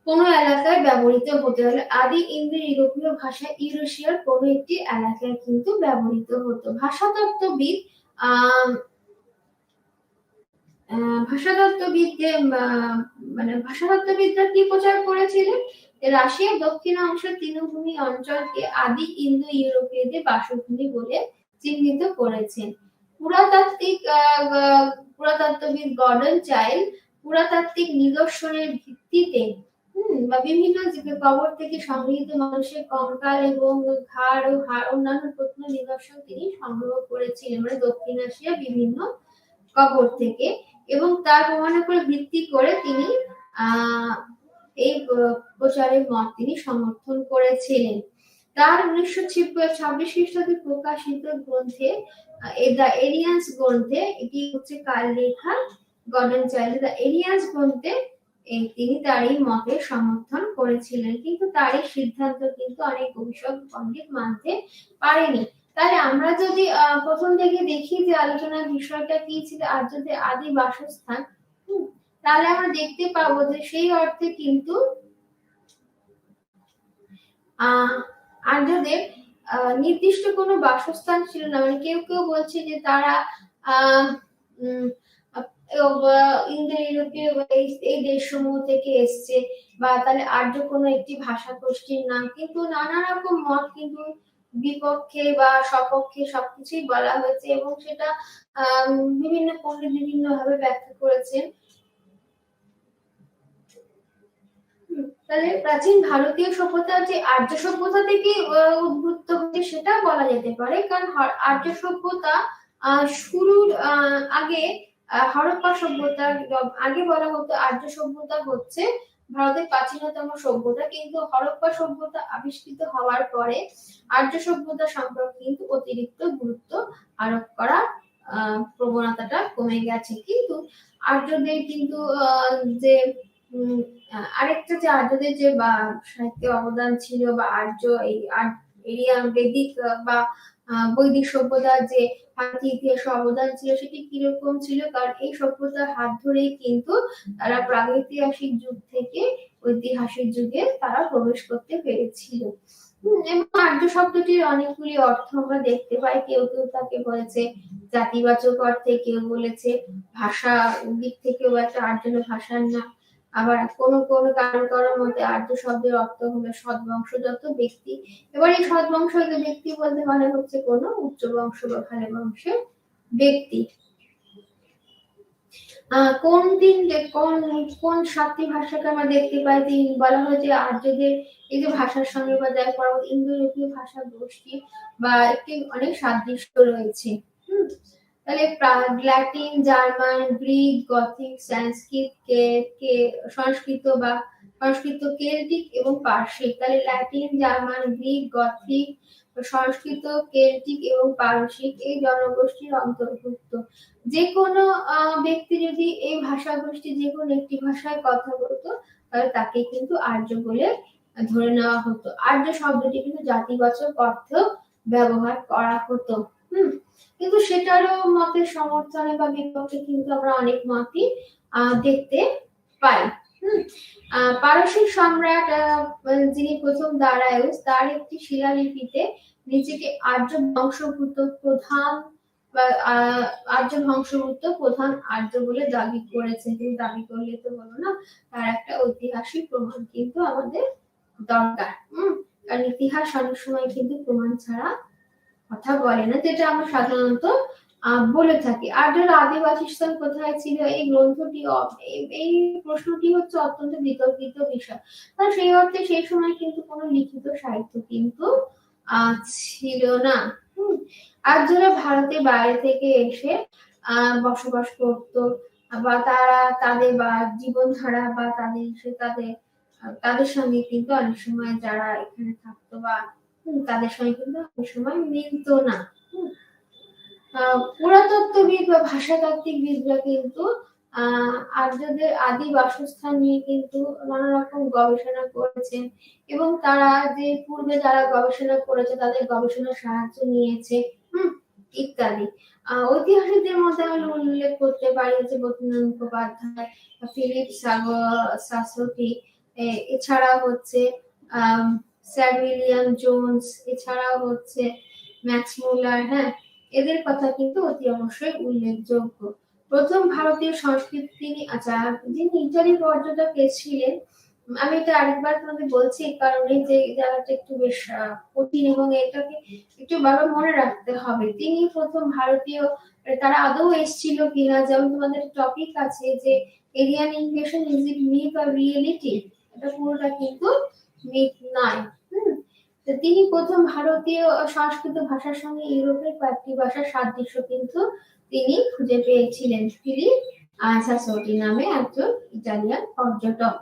কোন এলাকায় ব্যবহৃত হতে হলে আদি ইন্দো ইউরোপীয় ভাষা ইউরেশিয়ার কোন একটি এলাকায় কিন্তু ব্যবহৃত হতো। ভাষাতত্ত্ববিদরা কি প্রচার করেছিলেন? রাশিয়ার দক্ষিণ অংশের তৃণভূমি অঞ্চলকে আদি ইন্দো ইউরোপীয়দের বাসভূমি বলে চিহ্নিত করেছেন। পুরাতত্ত্ববিদ গর্ডন চাইল্ড পুরাতাত্ত্বিক নিদর্শনের ভিত্তিতে বা বিভিন্ন কবর থেকে সংগৃহীত মানুষের কঙ্কাল এবং ঘাড় ও অন্যান্য প্রত্ন নিদর্শন তিনি সংগ্রহ করেছিলেন, মানে দক্ষিণ এশিয়ার বিভিন্ন কবর থেকে, এবং তার প্রমাণের উপর ভিত্তি করে তিনি এই প্রচারের মত তিনি সমর্থন করেছিলেন। তার 1926 খ্রিস্টাব্দে প্রকাশিত গ্রন্থে দ্য এরিয়ান্স গ্রন্থে, এটি হচ্ছে কার লেখা? Gordon Childe. দ্য এরিয়ান্স গ্রন্থে তিনি তার এই মতের সমর্থন করেছিলেন, কিন্তু তার এই সিদ্ধান্ত কিন্তু অনেক গবেষক পণ্ডিত মানতে পারেনি। তাহলে আমরা যদি প্রথম থেকে দেখি যে আলোচনার বিষয়টা কি ছিল, আর্যদের আদি বাসস্থান, তাহলে আমরা দেখতে পাবো যে সেই অর্থে কিন্তু আর্যদের নির্দিষ্ট কোনো বাসস্থান ছিল না। মানে কেউ কেউ বলছে যে তারা ইন্দো ইউরোপীয় এই দেশসমূহ থেকে এসছে, বা তাহলে আর্য কোনো একটি ভাষা গোষ্ঠীর নাম। কিন্তু নানা রকম মত কিন্তু বিপক্ষে বা সপক্ষে সবকিছুই বলা হয়েছে, এবং সেটা বিভিন্ন পণ্ডিত বিভিন্ন ভাবে ব্যাখ্যা করেছেন। তাহলে প্রাচীন ভারতীয় সভ্যতা যে আর্য সভ্যতা থেকে উদ্ভূত হয়েছে সেটা বলা যেতে পারে, কারণ আর্য সভ্যতা শুরুর আগে হরপ্পা সভ্যতা আগে বলা হতো আর্য সভ্যতা হচ্ছে ভারতের প্রাচীনতম সভ্যতা, কিন্তু হরপ্পা সভ্যতা আবিষ্কৃত হওয়ার পরে আর্য সভ্যতা সম্পর্কে কিন্তু অতিরিক্ত গুরুত্ব আরোপ করা প্রবণতাটা কমে গেছে। কিন্তু আর্যদের কিন্তু যে আরেকটা যে আর্যদের যে সাহিত্যে অবদান ছিল, বা আর্য এই এরিয়ান বেদিক বা বৈদিক সভ্যতার যে ভারতীয় ইতিহাসে অবদান ছিল সেটি কিরকম ছিল, কারণ এই সভ্যতার হাত ধরেই কিন্তু তারা প্রাগৈতিহাসিক যুগ থেকে ঐতিহাসিক যুগে তারা প্রবেশ করতে পেরেছিল। এবং আর্য শব্দটির অনেকগুলি অর্থ আমরা দেখতে পাই। কেউ কেউ তাকে বলেছে জাতিবাচক অর্থে, কেউ বলেছে ভাষা দিক থেকেও একটা আর্য ভাষার নাম। আবার কোন কোন কারণ মতে আর্য শব্দের অর্থ হলো সদ্বংশগত ব্যক্তি। এবার এই সদ্বংশগত ব্যক্তি বলতে মানে হচ্ছে কোন উচ্চ বংশ বা ভালো বংশের ব্যক্তি। কোন সাতটি ভাষাকে আমরা দেখতে পাই বলা হয় যে আর্যদের এই যে ভাষার সঙ্গে বা যার পরবর্তী ইন্দো ইউরোপীয় ভাষা গোষ্ঠী বা একটি অনেক সাদৃশ্য রয়েছে। তাহলে ল্যাটিন, জার্মান, গ্রিক, গথিক, সংস্কৃত বা সংস্কৃত, কেল্টিক এবং পার্সিক। তাহলে ল্যাটিন, জার্মান, গ্রিক, গথিক, সংস্কৃত, কেল্টিক এবং পারসিক এই জনগোষ্ঠীর অন্তর্ভুক্ত। যে কোনো ব্যক্তি যদি এই ভাষা গোষ্ঠী যে কোনো একটি ভাষায় কথা বলতো তাহলে তাকে কিন্তু আর্য বলে ধরে নেওয়া হতো। আর্য শব্দটি কিন্তু জাতিবাচক অর্থ ব্যবহার করা হতো। কিন্তু সেটারও মতের সমর্থনে বা বিপক্ষে কিন্তু আমরা অনেক মতই দেখতে পাই। পারসিক সম্রাট যিনি প্রথম দারায়ুস, তার একটি শিলালিপিতে নিজেকে আর্য বংশোদ্ভূত প্রধান বা আর্য বংশোদ্ভূত প্রধান আর্য বলে দাবি করেছেন। কিন্তু দাবি করলে তো হলো না, তার একটা ঐতিহাসিক প্রমাণ কিন্তু আমাদের দরকার। কারণ ইতিহাস অনেক সময় কিন্তু প্রমাণ ছাড়া কথা বলে না, যেটা আমরা সাধারণত বলে থাকি। আর্যের আদিবাসী কোথায় ছিল, এই গ্রন্থটি এই প্রশ্নটি হচ্ছে অত্যন্ত বিতর্কিত বিষয়। কারণ সেই অর্থে সেই সময় কিন্তু কোনো লিখিত সাহিত্য কিন্তু ছিল না। আর্যরা ভারতের বাইরে থেকে এসে বসবাস করত, বা তারা তাদের বা জীবনধারা বা তাদের সঙ্গে কিন্তু অনেক সময় যারা এখানে থাকতো বা তাদের সঙ্গে কিন্তু অনেক সময় মিলত না। পুরাতত্ত্ববিদ বা ভাষাতাত্ত্বিকবিদরা কিন্তু আর্যদের আদি বাসস্থান নিয়ে কিন্তু নানা রকম গবেষণা করেছেন, এবং তারা যে পূর্বে যারা গবেষণা করেছে তাদের গবেষণার সাহায্য নিয়েছে ইত্যাদি। ঐতিহাসিকদের মধ্যে আমি উল্লেখ করতে পারি যে বদ্রীনাথ মুখোপাধ্যায়, ফিলিপ সাসোটি, এছাড়া হচ্ছে স্যার উইলিয়াম জোন্স, এছাড়াও হচ্ছে ম্যাক্স মুলার। এদের কথা কিন্তু অতি অবশ্যই উল্লেখযোগ্য। প্রথম ভারতীয় সংস্কৃতি যিনি ইতালি পর্যটক এসেছিলেন, আমি এটা আরেকবার তোমাকে বলছি কারণ এই যে জায়গাটা একটু বেশ কঠিন এবং এটাকে একটু বারবার মনে রাখতে হবে। তিনি প্রথম ভারতীয়, তারা আদৌ এসেছিল কিনা, যেমন তোমাদের টপিক আছে যে Aryan invasion is it myth or reality, এটা পুরোটা কিন্তু মিথ নয়। তিনি প্রথম ভারতীয় সংস্কৃত ভাষার সঙ্গে ইউরোপের কয়েকটি ভাষার সাদৃশ্য কিন্তু তিনি খুঁজে পেয়েছিলেন। ফিলিপ সাসোটি নামে একজন ইটালিয়ান পর্যটক।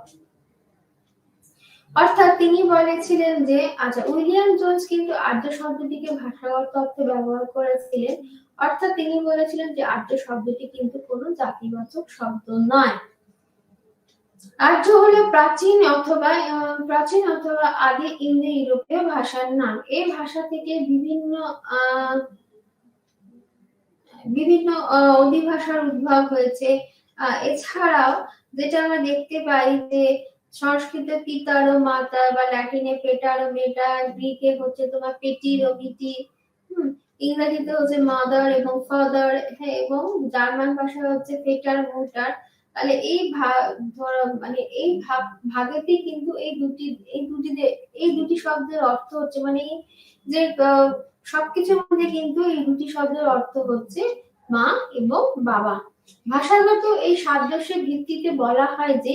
অর্থাৎ তিনি বলেছিলেন যে উইলিয়াম জোন্স কিন্তু আর্য শব্দটিকে ভাষাগত অর্থে ব্যবহার করেছিলেন। অর্থাৎ তিনি বলেছিলেন যে আর্য শব্দটি কিন্তু কোনো জাতিবাচক শব্দ নয়। আর্য হলো প্রাচীন অথবা আদি ইন্দো ইউরোপীয় ভাষার নাম। এই ভাষা থেকে বিভিন্ন অধিভাষার উদ্ভব হয়েছে। এছাড়াও যেটা আমরা দেখতে পাই যে সংস্কৃতে পিতার ও মাতা বা ল্যাটিনে পেটার ও মেটার, গ্রিকে হচ্ছে তোমার পেটির ও পিটি, ইংরেজিতে হচ্ছে মাদার এবং ফাদার, হ্যাঁ, এবং জার্মান ভাষায় হচ্ছে পেটার মুটার। তাহলে মানে এই ভাগেতে কিন্তু এই দুটি শব্দের অর্থ হচ্ছে মানে যে সবকিছুর মধ্যে কিন্তু এই দুটি শব্দের অর্থ হচ্ছে মা এবং বাবা। ভাষাগত এই সাদৃশ্যের ভিত্তিতে বলা হয় যে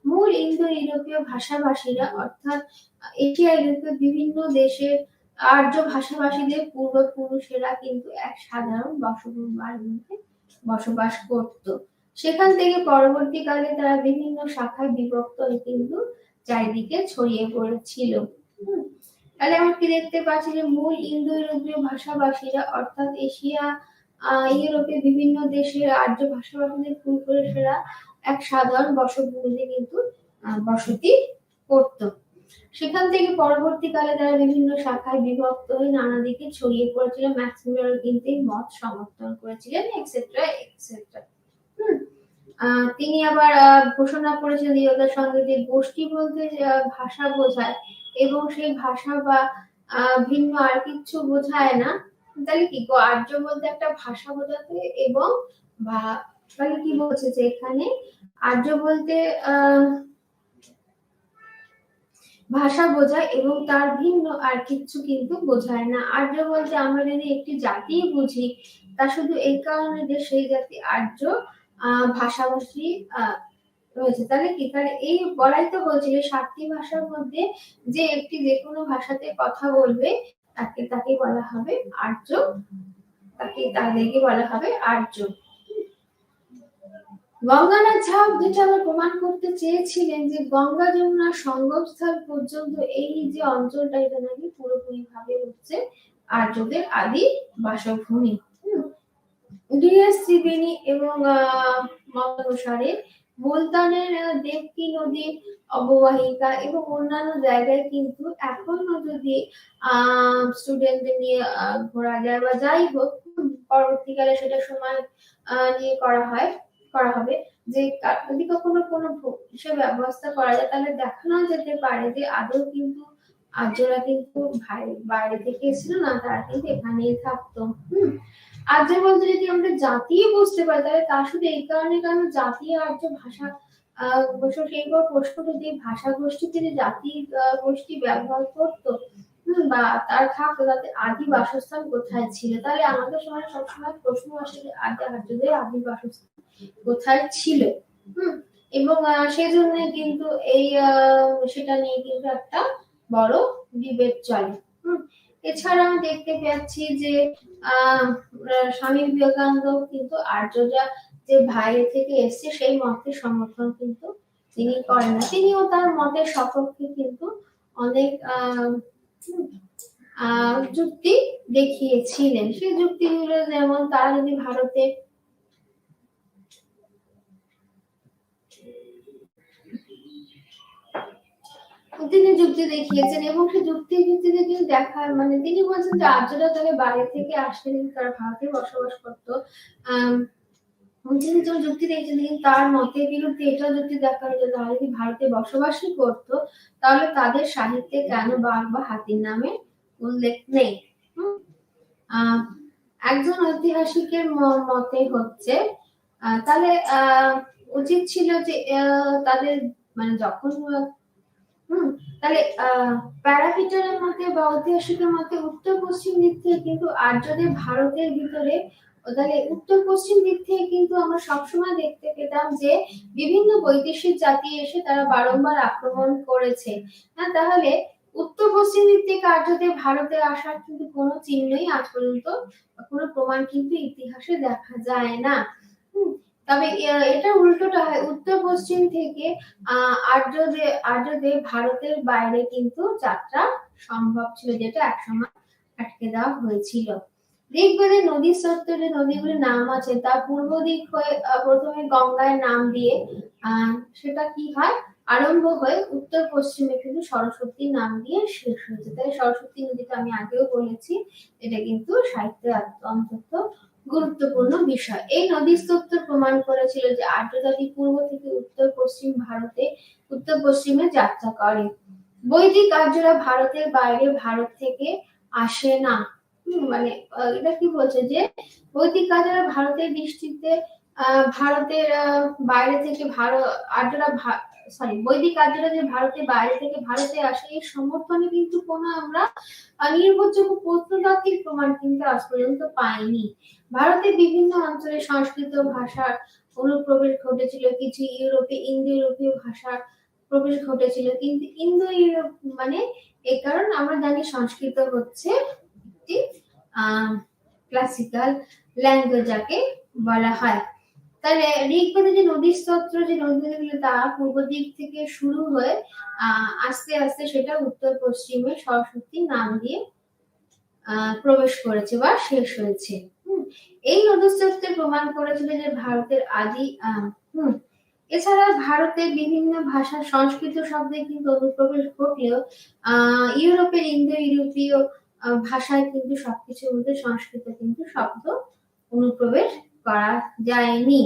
মূল ইন্দো ইউরোপীয় ভাষাভাষীরা অর্থাৎ এশিয়া ইউরোপীয় বিভিন্ন দেশের আর্য ভাষাভাষীদের পূর্বপুরুষেরা কিন্তু এক সাধারণ বসবাসের মধ্যে বসবাস করত। সেখান থেকে পরবর্তীকালে তারা বিভিন্ন শাখায় বিভক্ত হয়ে কিন্তু চারিদিকে ছড়িয়ে পড়েছিল। তাহলে আমরা কি দেখতে পাচ্ছি যে মূল ইন্দো ইউরোপীয় ভাষাভাষীরা অর্থাৎ এশিয়া ইউরোপের বিভিন্ন দেশের আর্য ভাষাভাষীদের পূর্বপুরুষেরা এক সাধারণ বসভূমিতে কিন্তু বসতি করত। সেখান থেকে পরবর্তীকালে তারা বিভিন্ন শাখায় বিভক্ত হয়ে নানা দিকে ছড়িয়ে পড়েছিল। ম্যাক্সিমিলার কিন্তু এই মত সমর্থন করেছিলেন এক্সেট্রা এক্সেট্রা। তিনি আবার ঘোষণা করেছিলেন দৃঢ়তার সঙ্গে যে গোষ্ঠী বলতে ভাষা বোঝায় এবং সেই ভাষা বা ভিন্ন আর কিছু বোঝায় না। তাহলে কি আর্য বলতে একটা ভাষা বোঝাতে এবং তাহলে কি বলছে যে এখানে আর্য বলতে ভাষা বোঝায় এবং তার ভিন্ন আর কিছু কিন্তু বোঝায় না। আর্য বলতে আমরা যদি একটি জাতি বুঝি তা শুধু এই কারণে যে সেই জাতি আর্য ভাষাভাষী রয়েছে। তাহলে কি তাহলে এই বলাই তো হয়েছিল 7টি ভাষার মধ্যে যে একটি যে কোনো ভাষাতে কথা বলবে তাকে বলা হবে আর্য, তাদেরকে বলা হবে আর্য। গঙ্গানাথ ঝা যেটা আমরা প্রমাণ করতে চেয়েছিলেন যে গঙ্গা যমুনা সঙ্গমস্থল পর্যন্ত এই যে অঞ্চলটা এটা নাকি পুরোপুরি ভাবে হচ্ছে আর্যদের আদি বাসভূমি। ডিএস ত্রিবেণী এবং মতানুসারে মুলতানের দেবকী নদীর অববাহিকা এবং অন্যান্য জায়গায় কিন্তু এখনো যদি স্টুডেন্টদের নিয়ে ঘোরা যায় বা যাই হোক পরবর্তীকালে সেটা সময় নিয়ে করা হবে যে যদি কখনো কোনো সে ব্যবস্থা করা যায় তাহলে দেখানো যেতে পারে যে আদৌ কিন্তু আর্যরা কিন্তু বাইরে থেকে এসেছিল না, তারা কিন্তু এখানেই থাকতো। আর্য বলতে যদি আমরা জাতি বুঝতে পারি তাহলে তা শুধু এই কারণে কারণ জাতি আর্য ভাষা সেইবার প্রশ্ন যদি ভাষা গোষ্ঠীতে যে জাতি গোষ্ঠী ব্যবহার করতো বা তার থাকতো তাদের আদি বাসস্থান কোথায় ছিল, তাহলে আমাদের সময় সবসময় প্রশ্ন আসে যে আর্যদের আদি বাসস্থান কোথায় ছিল। এবং সেই জন্য কিন্তু এই সেটা নিয়ে কিন্তু একটা বড় ডিবেট চলে। এছাড়া আমি দেখতে পাচ্ছি যে স্বামী বিবেকানন্দ কিন্তু আর্যরা যে বাইরে থেকে এসছে সেই মতকে সমর্থন কিন্তু তিনি করেন না। তিনিও তার মতের সপক্ষে কিন্তু অনেক যুক্তি দেখিয়েছিলেন। সেই যুক্তিগুলো যেমন তারা যদি ভারতে তিনি যুক্তি দেখিয়েছেন এবং সেই যুক্তির ভিত্তিতে কিন্তু মানে তিনি বলছেন যে আর্যরা তাহলে বাইরে থেকে আসলে তারা ভারতে বসবাস করতো। তিনি যে যুক্তি দিয়েছেন তার মতের বিরুদ্ধে এটা যুক্তি দেখানো যে তারা যদি ভারতে বসবাসই করতো তাহলে তাদের সাহিত্যে কেন বাঘ বা হাতির নামে উল্লেখ নেই। একজন ঐতিহাসিকের মতে হচ্ছে তাহলে উচিত ছিল যে তাদের মানে যখন তাহলে প্যারাপিটারের মতে বা ঐতিহাসিকের মতে উত্তর পশ্চিম দিক থেকে কিন্তু আর্যদের ভারতের ভিতরে তাহলে উত্তর পশ্চিম দিক থেকে কিন্তু আমরা সবসময় দেখতে পেতাম যে বিভিন্ন বৈদেশিক জাতি এসে তারা বারংবার আক্রমণ করেছে। তাহলে উত্তর পশ্চিম দিক থেকে আর্যদের ভারতে আসার কিন্তু কোনো চিহ্নই আজ পর্যন্ত কোনো প্রমাণ কিন্তু ইতিহাসে দেখা যায় না। তবে এটা উল্টোটা হয় উত্তর পশ্চিম থেকে আর্যদের ভারতের বাইরে কিন্তু যাত্রা সম্ভব ছিল, যেটা একসময় আটকে দেওয়া হয়েছিল। ঋগ্বেদে নদীর স্রোতে যে নদীগুলির নাম আছে তা পূর্ব দিক হয়ে প্রথমে গঙ্গায় নাম দিয়ে সেটা কি হয় আরম্ভ হয়ে উত্তর পশ্চিমে কিন্তু সরস্বতী নাম দিয়ে শেষ হয়েছে। তাই সরস্বতী নদীটা আমি আগেও বলেছি এটা কিন্তু সাহিত্যে অন্তত গুরুত্বপূর্ণ বিষয়। এই নদী স্তোত্র প্রমাণ করেছিল যে আর্য জাতি পূর্ব থেকে উত্তর পশ্চিমে যাত্রা করে। বৈদিক আর্যরা ভারতের বাইরে ভারত থেকে আসে না। মানে এটা কি বলছে যে বৈদিক আর্যরা ভারতের দৃষ্টিতে ভারতের বাইরে থেকে আর্যরা বৈদিক আর্যরা যে ভারতের বাইরে থেকে ভারতে আসে এই সমর্থনে কিন্তু কোনো আমরা নির্ভরযোগ্য প্রত্নতাত্ত্বিক প্রমাণ কিন্তু আজ পর্যন্ত পাইনি। ভারতের বিভিন্ন অঞ্চলে সংস্কৃত ভাষার অনুপ্রবেশ ঘটেছিল, কিছু ইন্দো ইউরোপীয় ভাষার প্রবেশ ঘটেছিল, কিন্তু ইন্দো ইউরোপ মানে এই কারণ আমরা জানি সংস্কৃত হচ্ছে একটি ক্লাসিক্যাল ল্যাঙ্গুয়েজ যাকে বলা হয়। তাহলে ঋগ্বেদে যে নদী স্তোত্র যে নদীগুলো তা পূর্ব দিক থেকে শুরু হয়ে আস্তে আস্তে সেটা উত্তর পশ্চিমে সরস্বতীর নাম দিয়ে প্রবেশ করেছে বা শেষ হয়েছে। এই নদীস্তোত্রে প্রমাণ করেছিল যে ভারতের আদি এছাড়া ভারতের বিভিন্ন ভাষা সংস্কৃত শব্দে কিন্তু অনুপ্রবেশ ঘটলেও ইউরোপের ইন্দো ইউরোপীয় ভাষায় কিন্তু সবকিছুর মধ্যে সংস্কৃত কিন্তু শব্দ অনুপ্রবেশ করা যায়নি।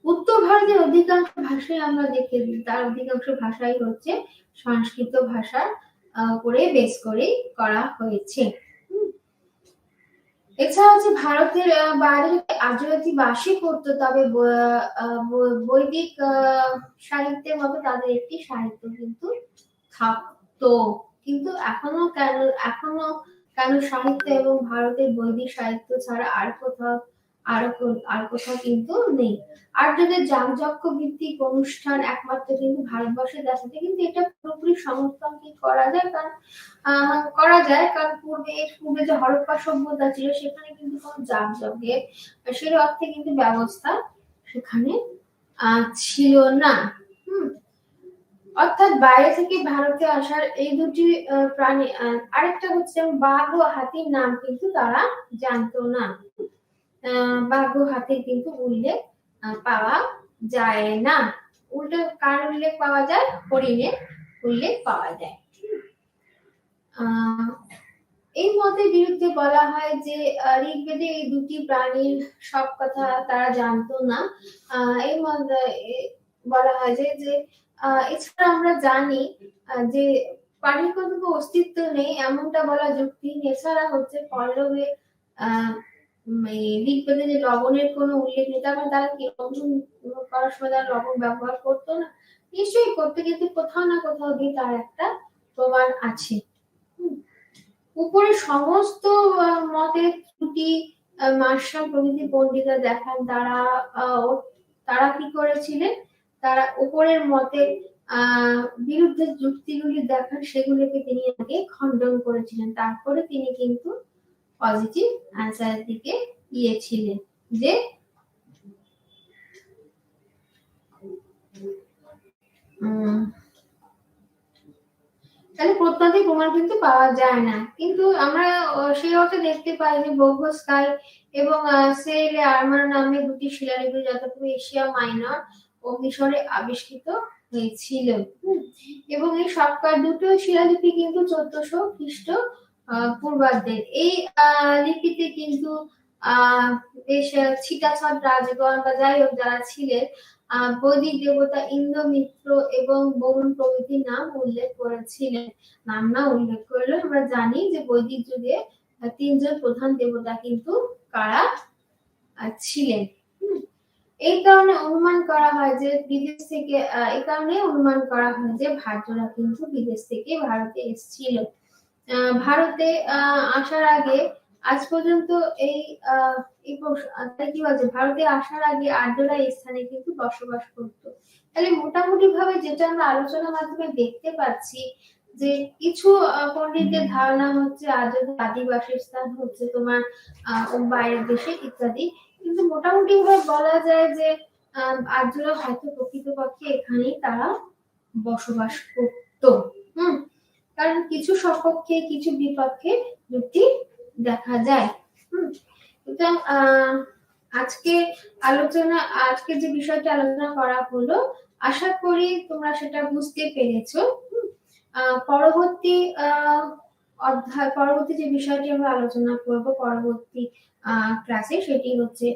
উত্তর ভারতের অধিকাংশ ভাষায় আমরা দেখে তার অধিকাংশ ভাষাই হচ্ছে সংস্কৃত ভাষার উপরে বেস করে করা হয়েছে। এছাড়া হচ্ছে ভারতের বাইরে আর্যজাতি বাসী করতো, তবে বৈদিক সাহিত্যের মতো তাদের একটি সাহিত্য কিন্তু থাকতো। কিন্তু এখনো কেন সাহিত্য এবং ভারতের বৈদিক সাহিত্য ছাড়া আর কোথাও কিন্তু নেই। আর্যদের যাগযজ্ঞ ভিত্তিক অনুষ্ঠান একমাত্র কিন্তু ভারতবর্ষে দেখা যায়, কিন্তু এটা পুরোপুরি সমর্থন কি করা যায়, কারণ পূর্বে যে হরপ্পা সভ্যতা ছিল সেখানে কিন্তু কোনো যাগযজ্ঞের সেই অর্থে কিন্তু ব্যবস্থা সেখানে ছিল না। অর্থাৎ বাইরে থেকে ভারতে আসার এই দুটি প্রাণী, আরেকটা হচ্ছে বাঘ ও হাতির নাম কিন্তু তারা জানতো না। বাঘ ও হাতির কিন্তু উল্লেখ পাওয়া যায় না। উল্টো কার উল্লেখ পাওয়া যায়? হরিণের উল্লেখ পাওয়া যায়। এই মতের বিরুদ্ধে বলা হয় যে ঋগ্বেদে এই দুটি প্রাণীর সব কথা তারা জানতো না। এই মতে বলা হয় যে এছাড়া আমরা জানি যে প্রাণীর কোনো অস্তিত্ব নেই এমনটা বলা যুক্তিহীন। এছাড়া হচ্ছে পল্লবে ঋগ্বেদে যে লবণের কোনো উল্লেখ নেই, তার মানে তারা কি লবণ করার সময় তারা লবণ ব্যবহার করতো না? নিশ্চয়ই করতো, কিন্তু কোথাও না কোথাও দিয়ে তার একটা প্রমাণ আছে। উপরে সমস্ত মতের ত্রুটি মার্শাল প্রভৃতি পণ্ডিতরা দেখান, তারা কি করেছিলেন, তারা উপরের মতের বিরুদ্ধে যুক্তিগুলি দেখান, সেগুলিকে তিনি আগে খণ্ডন করেছিলেন, তারপরে তিনি কিন্তু পজিটিভ অ্যান্সারের দিকে গিয়েছিলেন। যে তাহলে প্রত্নতাত্ত্বিক প্রমাণ কিন্তু পাওয়া যায় না, কিন্তু আমরা সেই অর্থে দেখতে পাই যে বোগোস্কাই এবং সেলে আর্মার নামে দুটি শিলালিপি যথাক্রমে এশিয়া মাইনর ও মিশরে আবিষ্কৃত হয়েছিল। এবং এই সবকটা দুটো শিলালিপি কিন্তু 1400 খ্রিস্ট পূর্বাব্দের। এই লিপিতে কিন্তু বেশ ছিটাছট রাজগণ বা যাই হোক যারা ছিলেন বৈদিক দেবতা ইন্দ্র, মিত্র এবং বরুণ প্রভৃতির নাম উল্লেখ করেছিলেন। নাম না উল্লেখ করলেও আমরা জানি যে বৈদিক যুগে তিনজন প্রধান দেবতা কিন্তু কারা ছিলেন। এই কারণে অনুমান করা হয় যে ভারতীয়রা কিন্তু বিদেশ থেকে ভারতে এসেছিল। ভারতে আসার আগে আজ পর্যন্ত কি বলছে, ভারতে আসার আগে আর্যরা এই স্থানে কিন্তু বসবাস করতো। তাহলে মোটামুটি ভাবে যেটা আমরা আলোচনার মাধ্যমে দেখতে পাচ্ছি যে কিছু পণ্ডিতদের ধারণা হচ্ছে আর্যদের আদিবাসী স্থান হচ্ছে তোমার বাইরের দেশে ইত্যাদি, কিন্তু মোটামুটি ভাবে বলা যায় যে আর্যরা হয়তো প্রকৃতপক্ষে এখানেই তারা বসবাস করতো। কারণ কিছু সপক্ষে কিছু বিপক্ষে যুক্তি দেখা যায়। সুতরাং আজকে যে বিষয়টা আলোচনা করা হলো, আশা করি তোমরা সেটা বুঝতে পেরেছো। পরবর্তী যে বিষয়টি আমরা আলোচনা করব পরবর্তী ক্লাসে, সেটি হচ্ছে